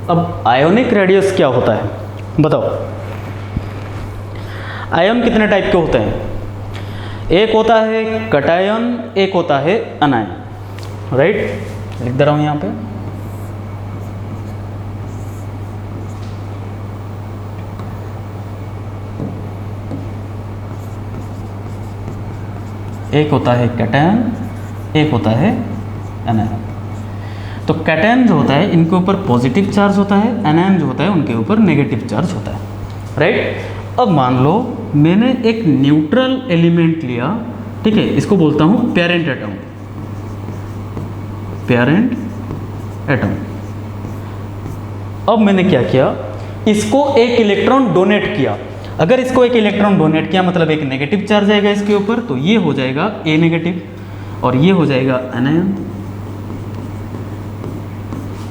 अब आयोनिक रेडियस क्या होता है बताओ। आयन कितने टाइप के होते हैं, एक होता है कटायन, एक होता है अनायन, राइट। लिख दे रहा हूं यहां पे, एक होता है कैटायन, एक होता है एनायन। तो कैटायन जो होता है इनके ऊपर पॉजिटिव चार्ज होता है, एनायन जो होता है उनके ऊपर नेगेटिव चार्ज होता है, राइट। अब मान लो मैंने एक न्यूट्रल एलिमेंट लिया, ठीक है, इसको बोलता हूँ पेरेंट एटम, पेरेंट एटम। अब मैंने क्या किया, इसको एक इलेक्ट्रॉन डोनेट किया। अगर इसको एक इलेक्ट्रॉन डोनेट किया मतलब एक नेगेटिव चार्ज आएगा इसके ऊपर, तो ये हो जाएगा ए नेगेटिव और ये हो जाएगा एनायन।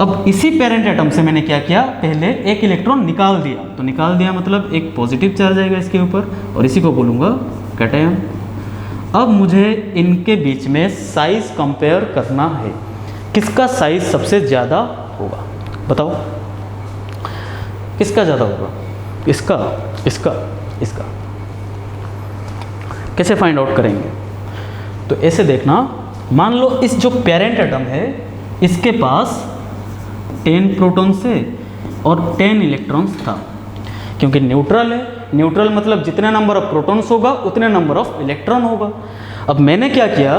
अब इसी पेरेंट एटम से मैंने क्या किया, पहले एक इलेक्ट्रॉन निकाल दिया। तो निकाल दिया मतलब एक पॉजिटिव चार्ज आएगा इसके ऊपर और इसी को बोलूँगा कैटायन। अब मुझे इनके बीच में साइज कंपेयर करना है, किसका साइज सबसे ज़्यादा होगा बताओ, किसका ज़्यादा होगा, इसका, इसका, इसका। कैसे फाइंड आउट करेंगे, तो ऐसे देखना, मान लो इस जो पेरेंट एटम है इसके पास 10 प्रोटॉन्स है और 10 इलेक्ट्रॉन्स था, क्योंकि न्यूट्रल है। न्यूट्रल मतलब जितने नंबर ऑफ प्रोटॉन्स होगा उतने नंबर ऑफ इलेक्ट्रॉन होगा। अब मैंने क्या किया,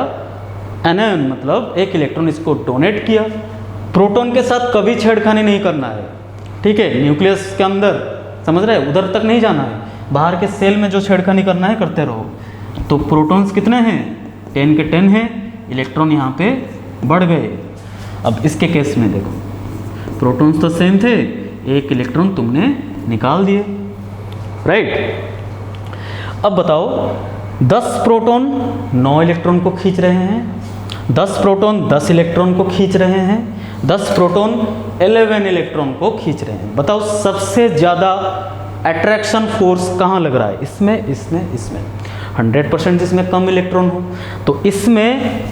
एनायन मतलब एक इलेक्ट्रॉन इसको डोनेट किया। प्रोटॉन के साथ कभी छेड़खानी नहीं करना है, ठीक है। न्यूक्लियस के अंदर, समझ रहे हैं, उधर तक नहीं जाना है, बाहर के सेल में जो छेड़खानी करना है करते रहो। तो प्रोटॉन्स कितने हैं, 10 के 10 हैं, इलेक्ट्रॉन यहाँ पे बढ़ गए। अब इसके केस में देखो, प्रोटॉन्स तो सेम थे, एक इलेक्ट्रॉन तुमने निकाल दिए, राइट। अब बताओ 10 प्रोटॉन 9 इलेक्ट्रॉन को खींच रहे हैं, 10 प्रोटॉन 10 इलेक्ट्रॉन को खींच रहे हैं, 10 प्रोटॉन 11 इलेक्ट्रॉन को खींच रहे हैं। बताओ सबसे ज़्यादा अट्रैक्शन फोर्स कहाँ लग रहा है, इसमें, इसमें, इसमें। 100% जिसमें कम इलेक्ट्रॉन हो, तो इसमें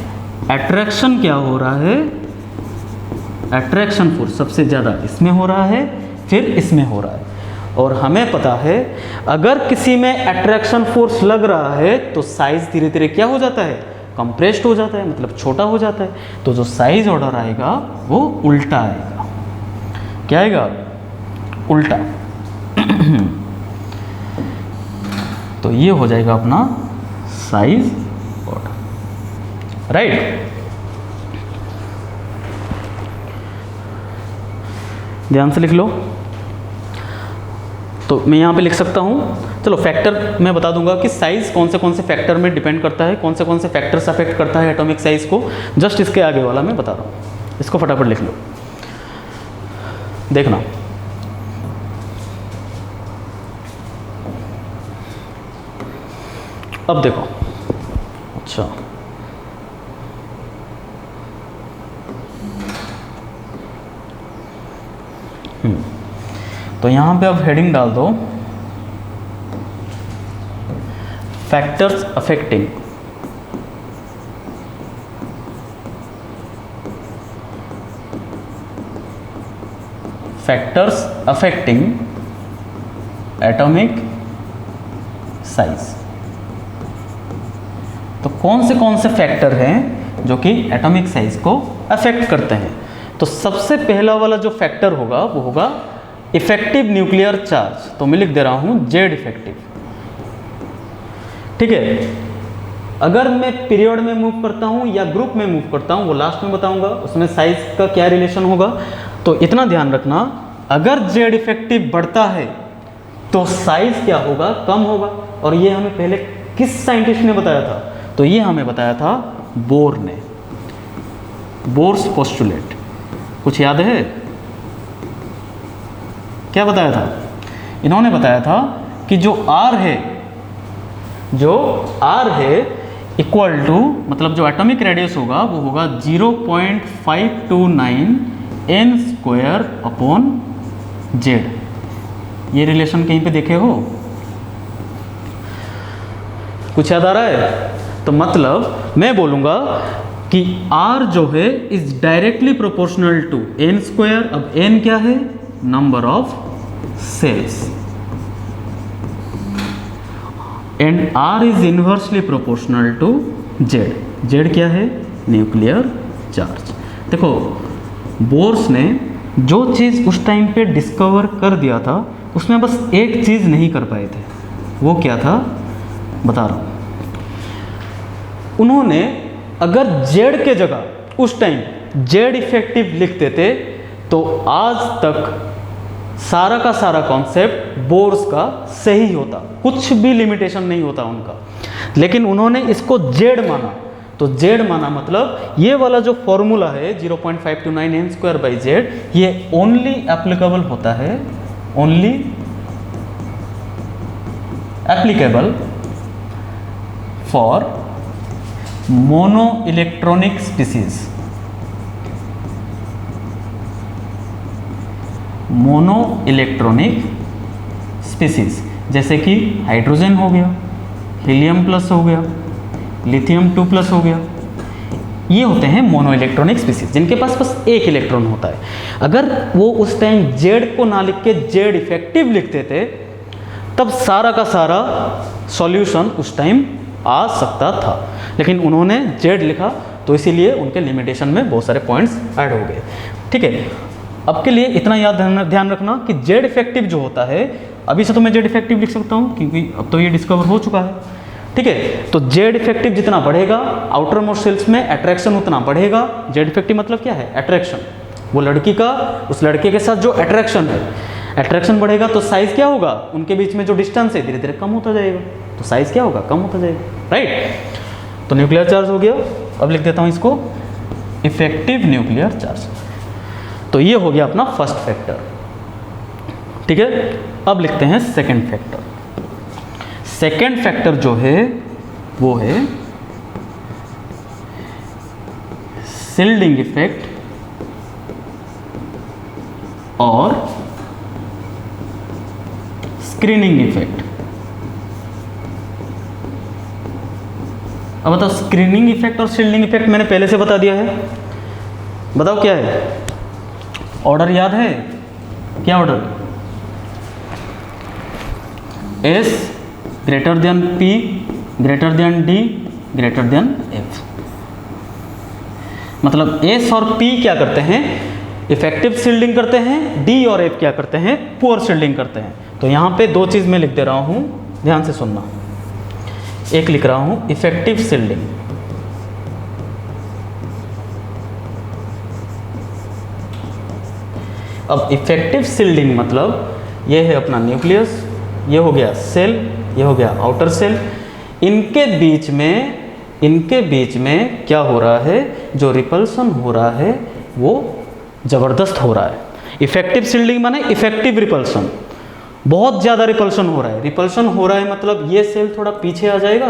अट्रैक्शन क्या हो रहा है, अट्रैक्शन फोर्स सबसे ज़्यादा इसमें हो रहा है, फिर इसमें हो रहा है। और हमें पता है अगर किसी में अट्रैक्शन फोर्स लग रहा है तो साइज धीरे धीरे क्या हो जाता है, कंप्रेस्ड हो जाता है, मतलब छोटा हो जाता है। तो जो साइज ऑर्डर आएगा वो उल्टा आएगा। क्या आएगा, उल्टा। तो ये हो जाएगा अपना साइज ऑर्डर, राइट। ध्यान से लिख लो। तो मैं यहाँ पे लिख सकता हूँ, चलो फैक्टर मैं बता दूंगा कि साइज कौन से फैक्टर में डिपेंड करता है, कौन से फैक्टर्स अफेक्ट करता है एटॉमिक साइज को। जस्ट इसके आगे वाला मैं बता रहा हूँ, इसको फटाफट लिख लो, देखना। अब देखो, अच्छा तो यहाँ पे अब हेडिंग डाल दो, फैक्टर्स अफेक्टिंग एटॉमिक साइज। तो कौन से फैक्टर हैं जो कि एटॉमिक साइज को अफेक्ट करते हैं। तो सबसे पहला वाला जो फैक्टर होगा वो होगा इफेक्टिव न्यूक्लियर चार्ज। तो मैं लिख दे रहा हूं जेड इफेक्टिव, ठीक है। अगर मैं पीरियड में मूव करता हूं या ग्रुप में मूव करता हूं वो लास्ट में बताऊंगा, उसमें साइज का क्या रिलेशन होगा। तो इतना ध्यान रखना, अगर जेड इफेक्टिव बढ़ता है तो साइज क्या होगा, कम होगा। और ये हमें पहले किस साइंटिस्ट ने बताया था, तो ये हमें बताया था बोर ने, बोर्स पोस्टुलेट। कुछ याद है क्या बताया था? इन्होंने बताया था कि जो R है इक्वल टू, मतलब जो एटॉमिक रेडियस होगा वो होगा 0.529 n स्क्वायर अपॉन जेड। ये रिलेशन कहीं पे देखे हो? कुछ याद आ रहा है? तो मतलब मैं बोलूँगा कि R जो है is directly proportional to n square. अब n क्या है? Number of shells, and R is inversely proportional to Z। Z क्या है? Nuclear charge. देखो बोर्स ने जो चीज़ उस टाइम पे डिस्कवर कर दिया था उसमें बस एक चीज़ नहीं कर पाए थे, वो क्या था बता रहा हूँ। उन्होंने अगर Z के जगह उस टाइम Z इफेक्टिव लिख देते तो आज तक सारा का सारा कॉन्सेप्ट बोर्स का सही होता, कुछ भी लिमिटेशन नहीं होता उनका। लेकिन उन्होंने इसको जेड माना। तो जेड माना मतलब ये वाला जो फॉर्मूला है 0.529 n स्क्वायर बाई जेड, ये ओनली एप्लीकेबल होता है, only applicable for mono electronic species. Mono electronic species जैसे कि हाइड्रोजन हो गया, हीलियम प्लस हो गया, लिथियम 2+ हो गया। ये होते हैं मोनो इलेक्ट्रॉनिक स्पीसीज जिनके पास बस एक इलेक्ट्रॉन होता है। अगर वो उस टाइम जेड को ना लिख के जेड इफेक्टिव लिख देते तब सारा का सारा सॉल्यूशन उस टाइम आ सकता था। लेकिन उन्होंने जेड लिखा तो इसीलिए उनके लिमिटेशन में बहुत सारे पॉइंट्स ऐड हो गए। ठीक है, अब के लिए इतना ध्यान रखना कि जेड इफेक्टिव जो होता है, अभी से तो मैं जेड इफेक्टिव लिख सकता हूँ क्योंकि अब तो ये डिस्कवर हो चुका है। ठीक है, तो जेड इफेक्टिव जितना बढ़ेगा आउटर मोस्ट सेल्स में अट्रैक्शन उतना बढ़ेगा। जेड इफेक्टिव मतलब क्या है? अट्रैक्शन। वो लड़की का उस लड़के के साथ जो अट्रैक्शन है, अट्रैक्शन बढ़ेगा तो साइज क्या होगा? उनके बीच में जो डिस्टेंस है धीरे धीरे कम होता जाएगा, तो साइज क्या होगा? कम होता जाएगा, राइट। तो न्यूक्लियर चार्ज हो गया। अब लिख देता हूँ इसको इफेक्टिव न्यूक्लियर चार्ज। तो ये हो गया अपना फर्स्ट फैक्टर। ठीक है, अब लिखते हैं सेकंड फैक्टर। सेकंड फैक्टर जो है वो है शिल्डिंग इफेक्ट और स्क्रीनिंग इफेक्ट। अब बताओ, स्क्रीनिंग इफेक्ट और शील्डिंग इफेक्ट मैंने पहले से बता दिया है। बताओ क्या है? ऑर्डर याद है? क्या order? S greater than P greater than D greater than F. मतलब एस और पी क्या करते हैं, इफेक्टिव शील्डिंग करते हैं, डी और एफ क्या करते हैं, पुअर शील्डिंग करते हैं। तो यहाँ पे दो चीज़ मैं लिख दे रहा हूँ, ध्यान से सुनना। एक लिख रहा हूँ इफेक्टिव शील्डिंग, अब इफेक्टिव शील्डिंग मतलब ये है अपना न्यूक्लियस, ये हो गया सेल, ये हो गया आउटर सेल, इनके बीच में क्या हो रहा है, जो रिपल्सन हो रहा है वो ज़बरदस्त हो रहा है। इफेक्टिव शील्डिंग माने इफेक्टिव रिपल्सन, बहुत ज़्यादा रिपल्सन हो रहा है। रिपल्सन हो रहा है मतलब ये सेल थोड़ा पीछे आ जाएगा,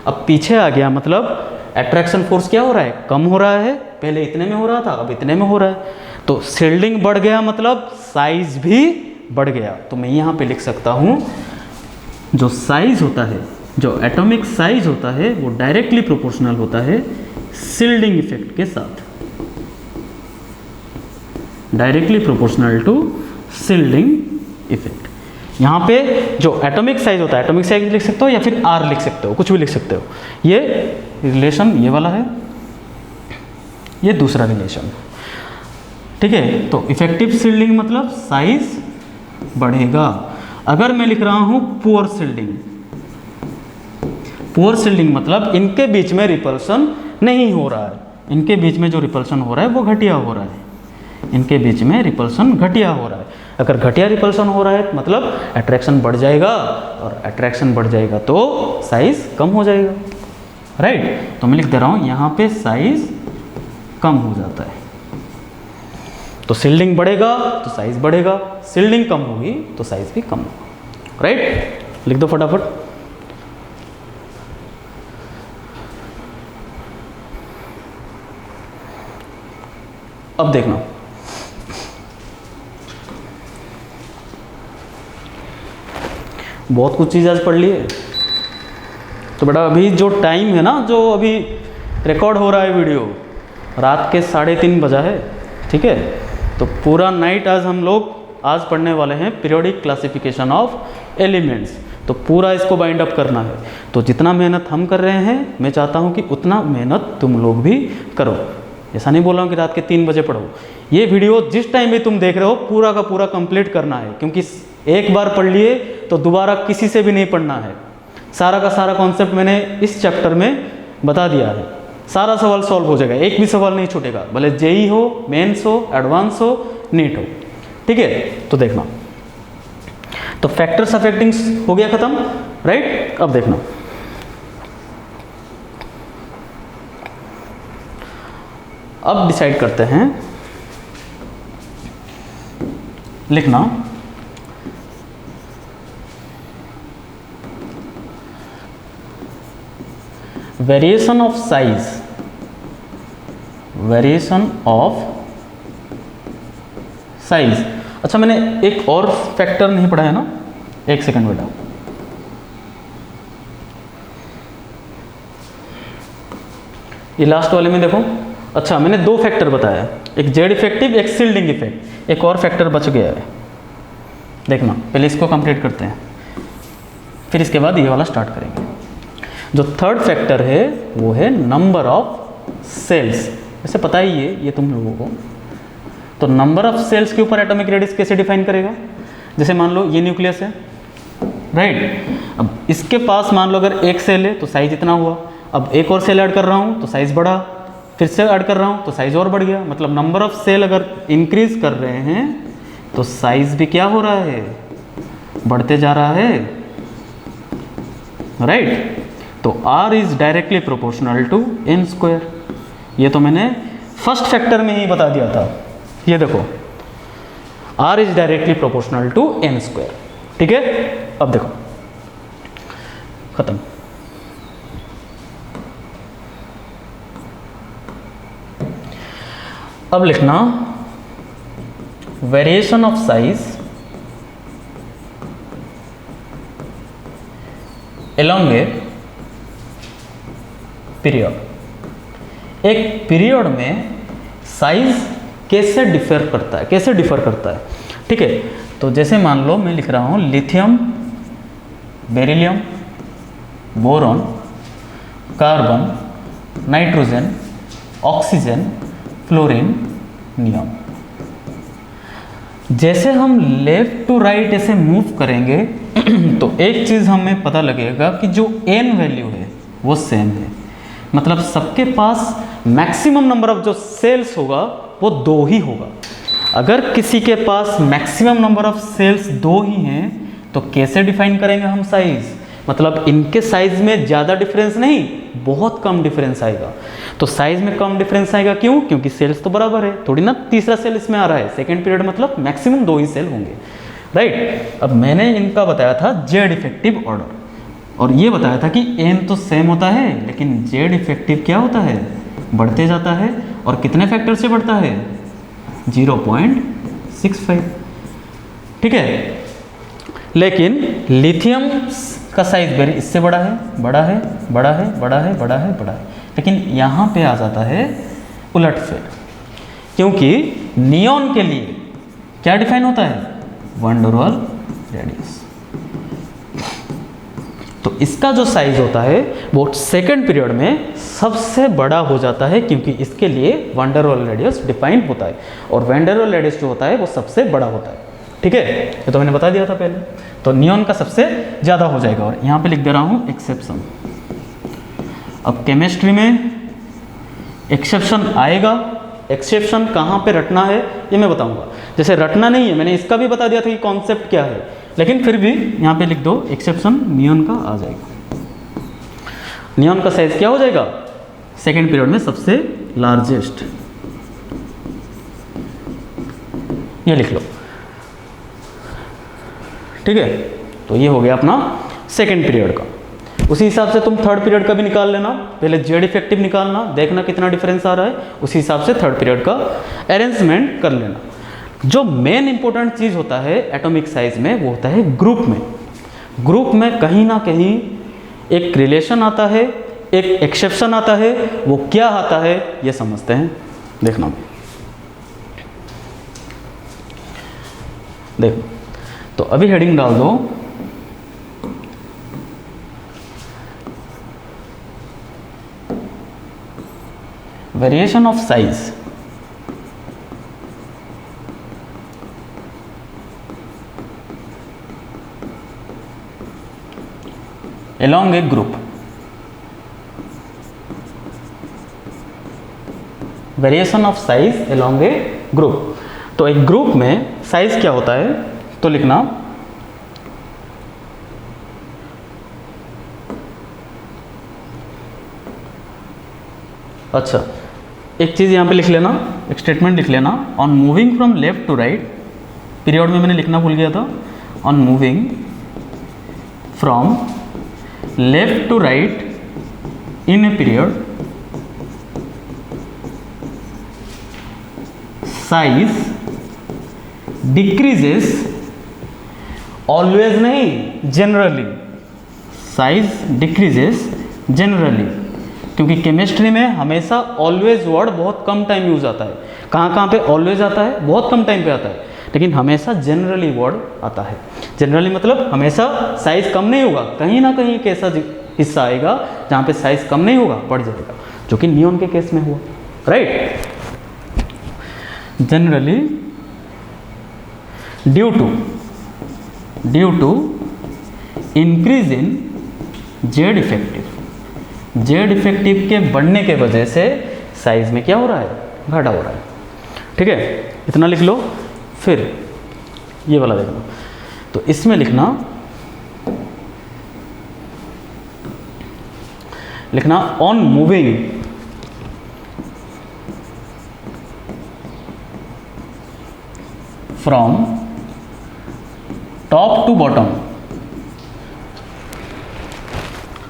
अब पीछे आ गया मतलब अट्रैक्शन फोर्स क्या हो रहा है, कम हो रहा है। पहले इतने में हो रहा था, अब इतने में हो रहा है। तो शील्डिंग बढ़ गया मतलब साइज भी बढ़ गया। तो मैं यहाँ पे लिख सकता हूँ जो साइज होता है, जो एटॉमिक साइज होता है वो डायरेक्टली प्रोपोर्शनल होता है शील्डिंग इफेक्ट के साथ, directly proportional to shielding effect. यहाँ पे जो एटॉमिक साइज होता है, एटॉमिक साइज लिख सकते हो या फिर आर लिख सकते हो, कुछ भी लिख सकते हो। ये रिलेशन ये वाला है, ये दूसरा रिलेशन, ठीक है। तो इफेक्टिव शील्डिंग मतलब साइज बढ़ेगा। अगर मैं लिख रहा हूँ पुअर शील्डिंग, पुअर शील्डिंग मतलब इनके बीच में रिपल्सन नहीं हो रहा है, इनके बीच में जो रिपल्सन हो रहा है वो घटिया हो रहा है, इनके बीच में रिपल्सन घटिया हो रहा है। अगर घटिया रिपल्सन हो रहा है मतलब अट्रैक्शन बढ़ जाएगा, और अट्रैक्शन बढ़ जाएगा तो साइज कम हो जाएगा, राइट। तो मैं लिख दे रहा हूँ यहाँ पे साइज कम हो जाता है। तो शील्डिंग बढ़ेगा तो साइज बढ़ेगा, शील्डिंग कम होगी तो साइज भी कम होगा, राइट। लिख दो फटाफट। अब देखना, बहुत कुछ चीज़ आज पढ़ ली है। तो बेटा अभी जो टाइम है ना, जो अभी रिकॉर्ड हो रहा है वीडियो, रात के 3:30 बजा है, ठीक है। तो पूरा नाइट आज हम लोग आज पढ़ने वाले हैं पीरियोडिक क्लासिफिकेशन ऑफ एलिमेंट्स। तो पूरा इसको बाइंड अप करना है। तो जितना मेहनत हम कर रहे हैं, मैं चाहता हूँ कि उतना मेहनत तुम लोग भी करो। ऐसा नहीं बोल रहा हूँ कि रात के 3 बजे पढ़ो। ये वीडियो जिस टाइम भी तुम देख रहे हो पूरा का पूरा कंप्लीट करना है, क्योंकि एक बार पढ़ लिए तो दोबारा किसी से भी नहीं पढ़ना है। सारा का सारा कॉन्सेप्ट मैंने इस चैप्टर में बता दिया है, सारा सवाल सॉल्व हो जाएगा, एक भी सवाल नहीं छूटेगा, भले जेई हो, मेंस हो, एडवांस हो, नीट हो, ठीक है। तो देखना, तो फैक्टर्स अफेक्टिंग हो गया खत्म, राइट। अब देखना, अब डिसाइड करते हैं, लिखना variation of size, variation of size. अच्छा, मैंने एक और फैक्टर नहीं पढ़ा है ना, एक सेकंड बेटा। ये लास्ट वाले में देखो। अच्छा, मैंने 2 फैक्टर बताया, एक जेड इफेक्टिव, एक शील्डिंग इफेक्ट, एक और फैक्टर बच गया है। देखना, पहले इसको कंप्लीट करते हैं, फिर इसके बाद ये वाला स्टार्ट करेंगे। जो थर्ड फैक्टर है वो है नंबर ऑफ सेल्स। वैसे पता ही है ये तुम लोगों को। तो नंबर ऑफ सेल्स के ऊपर एटॉमिक रेडियस कैसे डिफाइन करेगा? जैसे मान लो ये न्यूक्लियस है, राइट। अब इसके पास मान लो अगर एक सेल है तो साइज इतना हुआ, अब एक और सेल ऐड कर रहा हूँ तो साइज बढ़ा, फिर से ऐड कर रहा हूँ तो साइज और बढ़ गया। मतलब नंबर ऑफ सेल अगर इंक्रीज कर रहे हैं तो साइज भी क्या हो रहा है, बढ़ते जा रहा है, राइट। तो R is directly proportional to n square. ये तो मैंने फर्स्ट फैक्टर में ही बता दिया था। ये देखो, R is directly proportional to n square, ठीक है। अब देखो, खत्म। अब लिखना variation of size along a period. एक पीरियड में साइज कैसे डिफर करता है, कैसे डिफर करता है, ठीक है। तो जैसे मान लो मैं लिख रहा हूँ lithium beryllium, boron, carbon, nitrogen, oxygen, fluorine, neon. जैसे हम लेफ्ट टू राइट ऐसे मूव करेंगे तो एक चीज़ हमें पता लगेगा कि जो n वैल्यू है वो सेम है, मतलब सबके पास मैक्सिमम नंबर ऑफ जो सेल्स होगा वो 2 ही होगा। अगर किसी के पास मैक्सिमम नंबर ऑफ सेल्स 2 ही हैं तो कैसे डिफाइन करेंगे हम साइज, मतलब इनके साइज में ज़्यादा डिफरेंस नहीं, बहुत कम डिफरेंस आएगा। तो साइज में कम डिफरेंस आएगा क्यों? क्योंकि सेल्स तो बराबर है, थोड़ी ना तीसरा सेल इसमें आ रहा है। सेकेंड पीरियड मतलब मैक्सिमम 2 ही सेल होंगे, राइट। अब मैंने इनका बताया था जेड इफेक्टिव ऑर्डर, और ये बताया था कि एन तो सेम होता है लेकिन जेड इफेक्टिव क्या होता है, बढ़ते जाता है। और कितने फैक्टर से बढ़ता है? 0.65, ठीक है। लेकिन लिथियम का साइज वेरी इससे बड़ा है, बड़ा है, बड़ा है, बड़ा है, बड़ा है, बड़ा है, लेकिन यहाँ पे आ जाता है उलटफेर, क्योंकि नियॉन के लिए क्या डिफाइन होता है? वन डर वाल रेडियस। तो इसका जो साइज होता है वो सेकेंड पीरियड में सबसे बड़ा हो जाता है, क्योंकि इसके लिए वन डर वाल रेडियस डिफाइन होता है, और वन डर वाल रेडियस जो होता है वो सबसे बड़ा होता है, ठीक है। ये तो मैंने बता दिया था पहले। तो नियॉन का सबसे ज़्यादा हो जाएगा, और यहाँ पे लिख दे रहा हूँ एक्सेप्शन। अब केमिस्ट्री में एक्सेप्शन आएगा, एक्सेप्शन कहाँ पे रटना है ये मैं बताऊंगा। जैसे रटना नहीं है, मैंने इसका भी बता दिया था कि कॉन्सेप्ट क्या है, लेकिन फिर भी यहाँ पे लिख दो एक्सेप्शन नियॉन का आ जाएगा। नियॉन का साइज क्या हो जाएगा सेकेंड पीरियड में? सबसे लार्जेस्ट, ये लिख लो, ठीक है। तो ये हो गया अपना सेकेंड पीरियड का। उसी हिसाब से तुम थर्ड पीरियड का भी निकाल लेना, पहले जेड इफेक्टिव निकालना, देखना कितना डिफरेंस आ रहा है, उसी हिसाब से थर्ड पीरियड का अरेंजमेंट कर लेना। जो मेन इंपॉर्टेंट चीज़ होता है एटॉमिक साइज में वो होता है ग्रुप में। ग्रुप में कहीं ना कहीं एक रिलेशन आता है, एक एक्सेप्शन आता है, वो क्या आता है ये समझते हैं, देखना भी। देखो तो अभी हेडिंग डाल दो variation of size along a group। Variation of size along a group. तो एक ग्रुप में साइज क्या होता है तो लिखना अच्छा, एक चीज़ यहाँ पे लिख लेना, एक स्टेटमेंट लिख लेना, on moving from left to right, period में मैंने लिखना भूल गया था, on moving from left to right in a period size decreases, always नहीं जनरली, साइज डिक्रीजेस जनरली, क्योंकि केमिस्ट्री में हमेशा ऑलवेज वर्ड बहुत कम टाइम यूज आता है। कहाँ कहाँ पे ऑलवेज आता है? बहुत कम टाइम पे आता है, लेकिन हमेशा जनरली वर्ड आता है। जनरली मतलब हमेशा साइज कम नहीं होगा, कहीं ना कहीं एक ऐसा हिस्सा आएगा जहाँ पे साइज कम नहीं होगा, बढ़ जाएगा, जो कि नियॉन के केस में हुआ, right. Generally due to increase in Z effective, Z effective के बढ़ने के वजह से साइज में क्या हो रहा है? घटा हो रहा है, ठीक है। इतना लिख लो। फिर ये वाला देखना, तो इसमें लिखना on moving from top to bottom,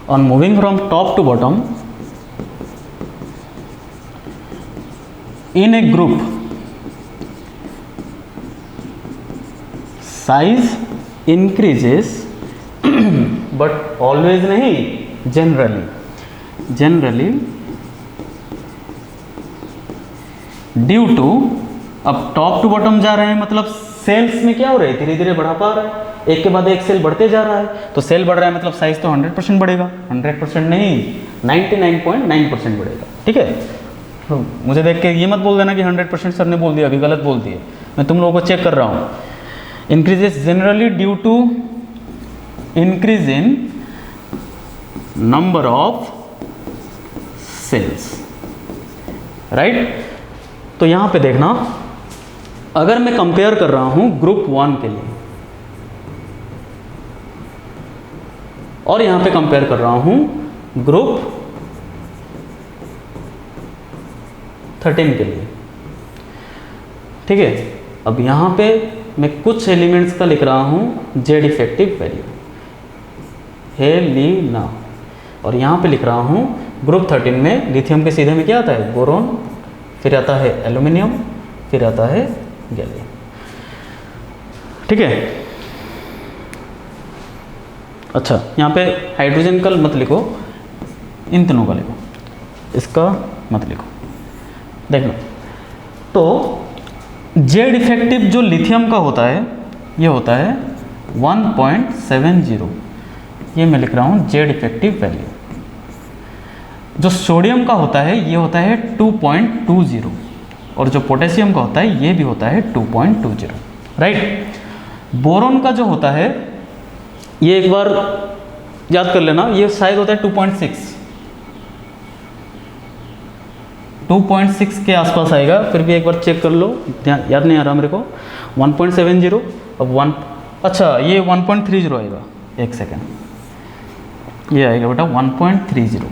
on moving from top to bottom in a group size increases but always नहीं, generally due to, अब टॉप टू बॉटम जा रहे हैं मतलब सेल्स में क्या हो रहा है? धीरे धीरे बढ़ा पा रहा है, एक के बाद एक सेल बढ़ते जा रहा है, तो सेल बढ़ रहा है मतलब साइज तो 100% बढ़ेगा, 100% नहीं 99.9% बढ़ेगा। ठीक है, तो मुझे देख के ये मत बोल देना कि 100% सर ने बोल दिया, अभी गलत बोल दिए, मैं तुम लोगों को चेक कर रहा हूँ। Increases generally due to increase in number of shells, right. तो यहाँ पे देखना, अगर मैं कंपेयर कर रहा हूँ ग्रुप 1 के लिए और यहाँ पे कंपेयर कर रहा हूँ ग्रुप 13 के लिए, ठीक है। अब यहाँ पे मैं कुछ एलिमेंट्स का लिख रहा हूँ जेड इफेक्टिव वैल्यू हेलिना, और यहाँ पे लिख रहा हूँ ग्रुप 13 में लिथियम के सीधे में क्या आता है, बोरोन, फिर आता है एल्यूमिनियम, फिर आता है गैलियम। ठीक है, अच्छा यहाँ पे हाइड्रोजन का मत लिखो, इन तीनों का लिखो, इसका मत लिखो। देखना, तो जेड इफेक्टिव जो लिथियम का होता है ये होता है 1.70, ये मैं लिख रहा हूँ जेड इफेक्टिव वैल्यू। जो सोडियम का होता है ये होता है 2.20, और जो पोटेशियम का होता है ये भी होता है 2.20, राइट। बोरोन का जो होता है ये एक बार याद कर लेना, ये शायद होता है 2.6 के आसपास आएगा, फिर भी एक बार चेक कर लो, याद नहीं आ रहा मेरे को। 1.70 अब 1, अच्छा ये 1.30 आएगा, एक सेकेंड, ये आएगा बेटा 1.30,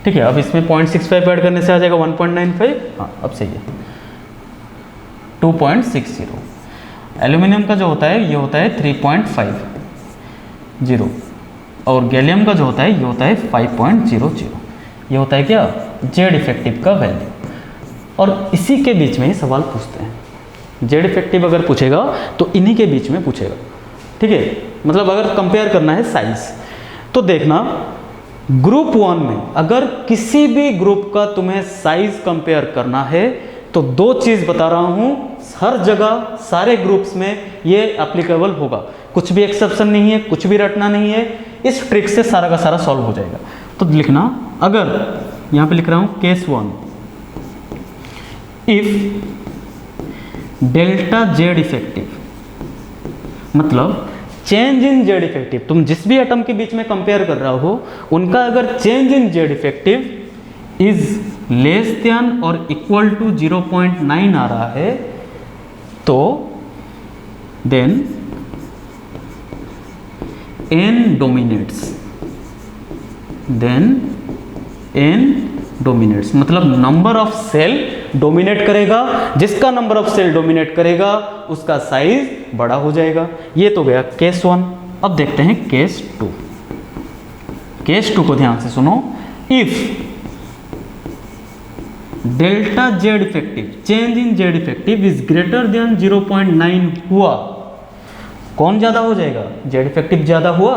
ठीक है। अब इसमें 0.65 ऐड करने से आ जाएगा 1.95, हाँ अब सही है 2.60। एल्यूमिनियम का जो होता है ये होता है 3.50, और गैलियम का जो होता है ये होता है 5.00। ये होता है क्या, जेड इफेक्टिव का वैल्यू। और इसी के बीच में ही सवाल पूछते हैं, जेड इफेक्टिव अगर पूछेगा तो इन्हीं के बीच में पूछेगा, ठीक है। मतलब अगर कंपेयर करना है साइज, तो देखना ग्रुप 1 में अगर किसी भी ग्रुप का तुम्हें साइज कंपेयर करना है तो दो चीज़ बता रहा हूँ, हर जगह सारे ग्रुप्स में ये एप्लीकेबल होगा, कुछ भी एक्सेप्शन नहीं है, कुछ भी रटना नहीं है, इस ट्रिक से सारा का सारा सॉल्व हो जाएगा। तो लिखना, अगर यहाँ पे लिख रहा हूँ case 1, if delta Z effective, मतलब चेंज इन जेड इफेक्टिव, तुम जिस भी एटम के बीच में कंपेयर कर रहा हो उनका अगर change in Z effective is less than और इक्वल टू 0.9 आ रहा है, तो देन n डोमिनेट्स, मतलब नंबर ऑफ सेल डोमिनेट करेगा, जिसका नंबर ऑफ सेल डोमिनेट करेगा उसका साइज बड़ा हो जाएगा। ये तो गया केस 1। अब देखते हैं केस 2। केस 2 को ध्यान से सुनो, if delta Z effective, change in Z effective is greater than 0.9 हुआ, कौन ज़्यादा हो जाएगा, जेड इफेक्टिव ज़्यादा हुआ,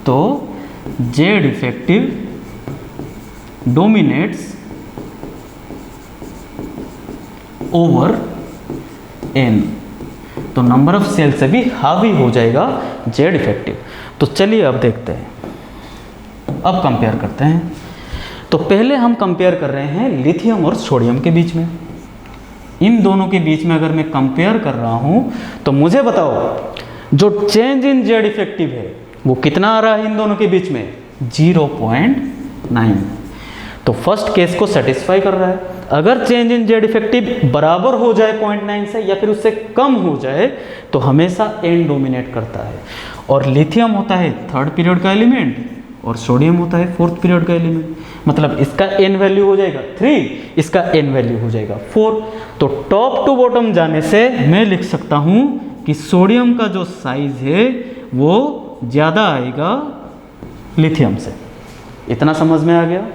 तो Z effective dominates over n, तो नंबर ऑफ सेल से भी हावी हो जाएगा जेड इफेक्टिव। तो चलिए अब देखते हैं, अब कंपेयर करते हैं। तो पहले हम कंपेयर कर रहे हैं लिथियम और सोडियम के बीच में। इन दोनों के बीच में अगर मैं कंपेयर कर रहा हूं तो मुझे बताओ जो चेंज इन जेड इफेक्टिव है वो कितना आ रहा है इन दोनों के बीच में, 0.9। तो फर्स्ट केस को सेटिस्फाई कर रहा है। अगर चेंज इन जेड इफेक्टिव बराबर हो जाए 0.9 से या फिर उससे कम हो जाए तो हमेशा एन डोमिनेट करता है, और लिथियम होता है थर्ड पीरियड का एलिमेंट और सोडियम होता है फोर्थ पीरियड का एलिमेंट। मतलब इसका एन वैल्यू हो जाएगा 3, इसका एन वैल्यू हो जाएगा 4। तो टॉप टू बॉटम जाने से मैं लिख सकता हूं कि सोडियम का जो साइज है वो ज़्यादा आएगा लिथियम से। इतना समझ में आ गया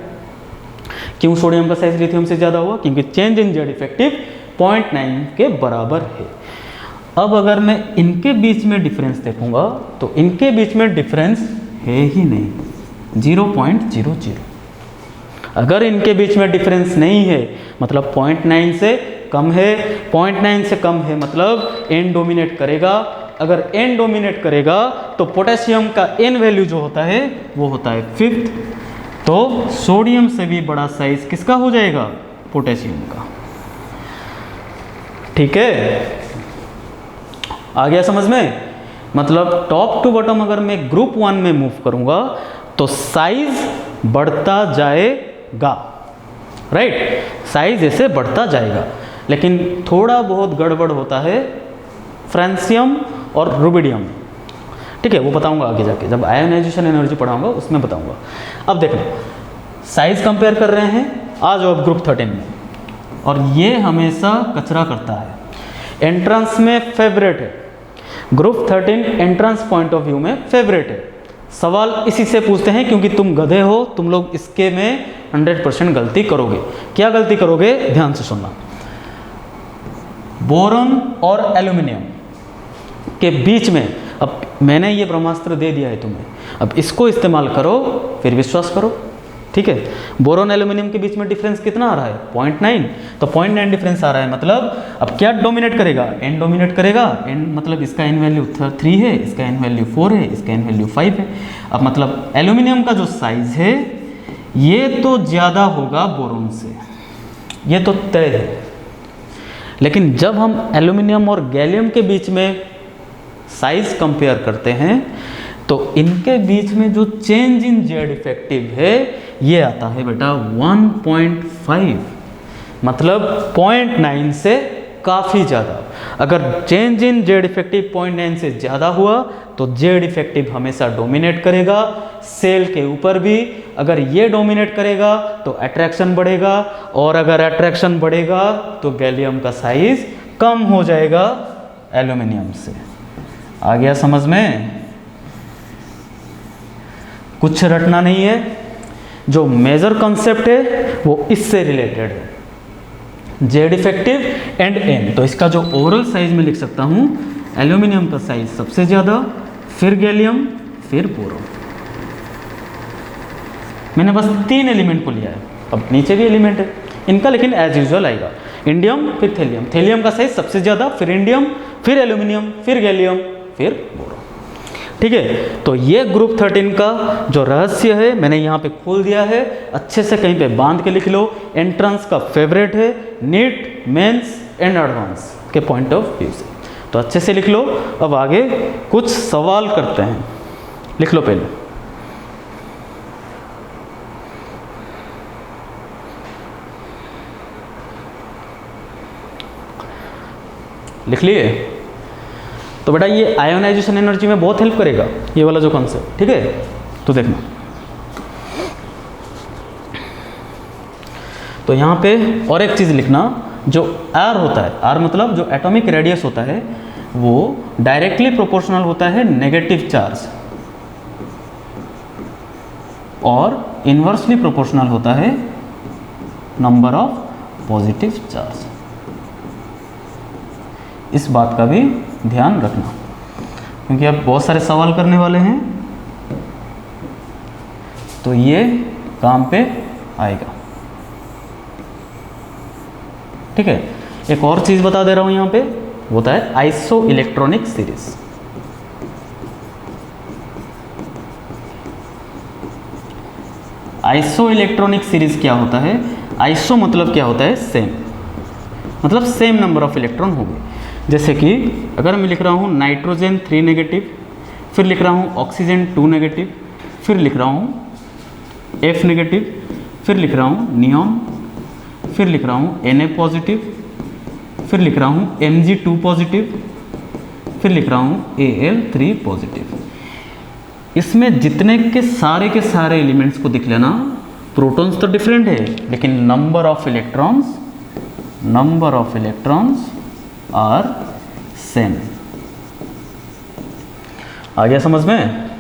क्यों सोडियम का साइज लिथियम से ज़्यादा हुआ, क्योंकि चेंज इन जेड इफेक्टिव 0.9 के बराबर है। अब अगर मैं इनके बीच में डिफरेंस देखूंगा तो इनके बीच में डिफरेंस है ही नहीं, 0.00। अगर इनके बीच में डिफरेंस नहीं है मतलब 0.9 से कम है, 0.9 से कम है मतलब एन डोमिनेट करेगा, अगर n डोमिनेट करेगा तो पोटेशियम का n वैल्यू जो होता है वो होता है 5th। तो सोडियम से भी बड़ा साइज किसका हो जाएगा? पोटेशियम का। ठीक है, आ गया समझ में? मतलब टॉप टू बॉटम अगर मैं ग्रुप 1 में मूव करूंगा तो साइज बढ़ता जाएगा, राइट? साइज ऐसे बढ़ता जाएगा। लेकिन थोड़ा बहुत गड़बड़ होता है फ्रांसियम और रुबिडियम। ठीक है, वो बताऊंगा आगे जाके, जब आयोनाइजेशन एनर्जी पढ़ाऊंगा उसमें बताऊंगा। अब देखो, साइज कंपेयर कर रहे हैं, आ जाओ अब ग्रुप 13 में। और ये हमेशा कचरा करता है, एंट्रेंस में फेवरेट है। Group 13 entrance point of view में फेवरेट है। सवाल इसी से पूछते हैं क्योंकि तुम गधे हो, तुम लोग इसके में 100% गलती करोगे। क्या गलती करोगे? ध्यान से सुनना। बोरॉन और एल्यूमिनियम के बीच में, अब मैंने ये ब्रह्मास्त्र दे दिया है तुम्हें, अब इसको इस्तेमाल करो फिर विश्वास करो। ठीक है, बोरॉन एल्यूमिनियम के बीच में डिफरेंस कितना आ रहा है? 0.9। तो 0.9 डिफरेंस आ रहा है, मतलब अब क्या डोमिनेट करेगा? n डोमिनेट करेगा। n मतलब इसका n वैल्यू 3 है, इसका n वैल्यू 4 है, इसका n वैल्यू 5 है। अब मतलब एल्यूमिनियम का जो साइज है ये तो ज़्यादा होगा बोरॉन से, ये तो तय है। लेकिन जब हम एल्यूमिनियम और गैलियम के बीच में साइज कंपेयर करते हैं तो इनके बीच में जो चेंज इन जेड इफेक्टिव है ये आता है बेटा 1.5, मतलब 0.9 से काफ़ी ज़्यादा। अगर चेंज इन जेड इफेक्टिव 0.9 से ज़्यादा हुआ तो जेड इफेक्टिव हमेशा डोमिनेट करेगा सेल के ऊपर भी। अगर ये डोमिनेट करेगा तो अट्रैक्शन बढ़ेगा, और अगर अट्रैक्शन बढ़ेगा तो गैलियम का साइज कम हो जाएगा एल्यूमिनियम से। आ गया समझ में? कुछ रटना नहीं है, जो मेजर कॉन्सेप्ट है वो इससे रिलेटेड है, जेड इफेक्टिव एंड एन। तो इसका जो ओवरऑल साइज में लिख सकता हूँ, एल्यूमिनियम का साइज सबसे ज़्यादा, फिर गैलियम, फिर बोरॉन। मैंने बस 3 एलिमेंट को लिया है, अब नीचे भी एलिमेंट है इनका, लेकिन एज यूजुअल आएगा इंडियम फिर थेलियम। थेलियम का साइज सबसे ज़्यादा, फिर इंडियम, फिर एल्यूमिनियम, फिर गैलियम, फिर बोरॉन। ठीक है, तो ये ग्रुप 13 का जो रहस्य है मैंने यहाँ पे खोल दिया है, अच्छे से कहीं पे बांध के लिख लो। एंट्रेंस का फेवरेट है, नीट, मेंस एंड एडवांस के पॉइंट ऑफ व्यू से, तो अच्छे से लिख लो। अब आगे कुछ सवाल करते हैं, लिख लो पहले। लिख लिए? तो बेटा ये आयोनाइजेशन एनर्जी में बहुत हेल्प करेगा ये वाला जो कॉन्सेप्ट। ठीक है, तो देखना, तो यहाँ पे और एक चीज़ लिखना, जो R होता है, R मतलब जो एटॉमिक रेडियस होता है वो डायरेक्टली प्रोपोर्शनल होता है नेगेटिव चार्ज और इन्वर्सली प्रोपोर्शनल होता है नंबर ऑफ पॉजिटिव चार्ज। इस बात का भी ध्यान रखना क्योंकि अब बहुत सारे सवाल करने वाले हैं, तो ये काम पे आएगा। ठीक है, एक और चीज़ बता दे रहा हूँ यहाँ पे, होता है iso electronic series. Iso electronic series क्या होता है? आइसो मतलब क्या होता है? सेम, मतलब सेम नंबर ऑफ इलेक्ट्रॉन होंगे। जैसे कि अगर मैं लिख रहा हूँ नाइट्रोजन 3 नेगेटिव, फिर लिख रहा हूँ ऑक्सीजन 2 नेगेटिव, फिर लिख रहा हूँ F नेगेटिव, फिर लिख रहा हूँ नियॉन, फिर लिख रहा हूँ Na पॉजिटिव, फिर लिख रहा हूँ Mg2 पॉजिटिव, फिर लिख रहा हूँ Al3 पॉजिटिव। इसमें जितने के सारे एलिमेंट्स को दिख लेना, प्रोटॉन्स तो डिफरेंट है लेकिन number of electrons are same. आ गया समझ में?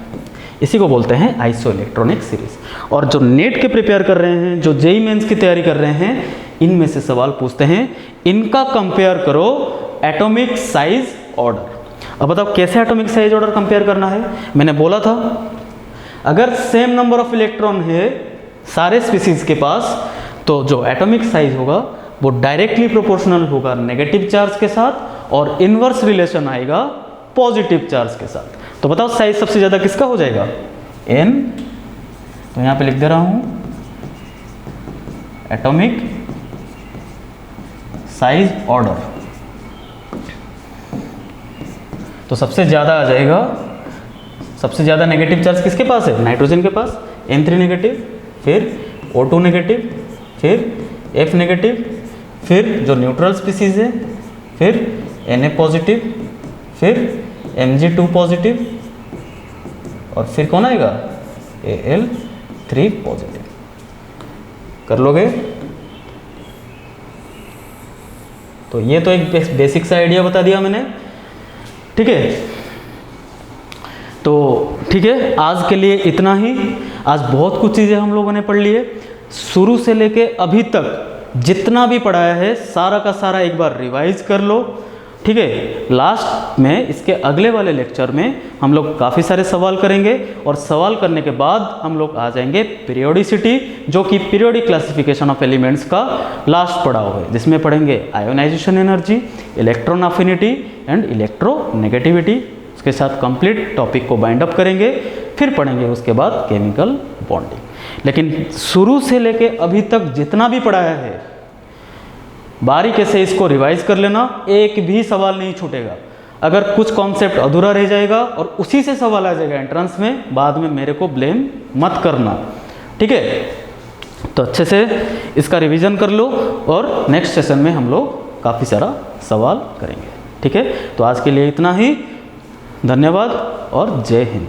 इसी को बोलते हैं आइसो इलेक्ट्रॉनिक सीरीज। और जो नेट के प्रिपेयर कर रहे हैं, जो जेईई मेंस की तैयारी कर रहे हैं, इनमें से सवाल पूछते हैं, इनका कंपेयर करो एटॉमिक साइज ऑर्डर। अब बताओ कैसे एटॉमिक साइज ऑर्डर कंपेयर करना है? मैंने बोला था अगर सेम नंबर ऑफ इलेक्ट्रॉन है सारे स्पीसीज के पास, तो जो एटॉमिक साइज होगा वो डायरेक्टली प्रोपोर्शनल होगा नेगेटिव चार्ज के साथ और इन्वर्स रिलेशन आएगा पॉजिटिव चार्ज के साथ। तो बताओ साइज सबसे ज़्यादा किसका हो जाएगा? N। तो यहाँ पे लिख दे रहा हूँ एटॉमिक साइज ऑर्डर। तो सबसे ज़्यादा आ जाएगा, सबसे ज़्यादा नेगेटिव चार्ज किसके पास है? नाइट्रोजन के पास, N3 नेगेटिव, फिर O2 नेगेटिव, फिर F नेगेटिव, फिर जो न्यूट्रल स्पीसीज है, फिर Na पॉजिटिव, फिर Mg2 पॉजिटिव, और फिर कौन आएगा? Al3 positive. कर लोगे? तो ये तो एक बेसिक सा आइडिया बता दिया मैंने, ठीक है। तो ठीक है, आज के लिए इतना ही। आज बहुत कुछ चीज़ें हम लोगों ने पढ़ ली है। शुरू से लेके अभी तक जितना भी पढ़ाया है सारा का सारा एक बार रिवाइज कर लो, ठीक है। लास्ट में इसके अगले वाले लेक्चर में हम लोग काफ़ी सारे सवाल करेंगे, और सवाल करने के बाद हम लोग आ जाएंगे पीरियोडिसिटी, जो कि पीरियोडिक क्लासिफिकेशन ऑफ एलिमेंट्स का लास्ट पड़ाव है, जिसमें पढ़ेंगे ionization energy, electron affinity and electronegativity. उसके साथ कंप्लीट टॉपिक को बाइंड अप करेंगे, फिर पढ़ेंगे उसके बाद केमिकल बॉन्डिंग। लेकिन शुरू से लेके अभी तक जितना भी पढ़ाया है बारीकी से इसको रिवाइज कर लेना, एक भी सवाल नहीं छूटेगा। अगर कुछ कॉन्सेप्ट अधूरा रह जाएगा और उसी से सवाल आ जाएगा एंट्रेंस में, बाद में मेरे को ब्लेम मत करना, ठीक है। तो अच्छे से इसका रिवीजन कर लो, और नेक्स्ट सेशन में हम लोग काफ़ी सारा सवाल करेंगे, ठीक है। तो आज के लिए इतना ही। धन्यवाद और जय हिंद।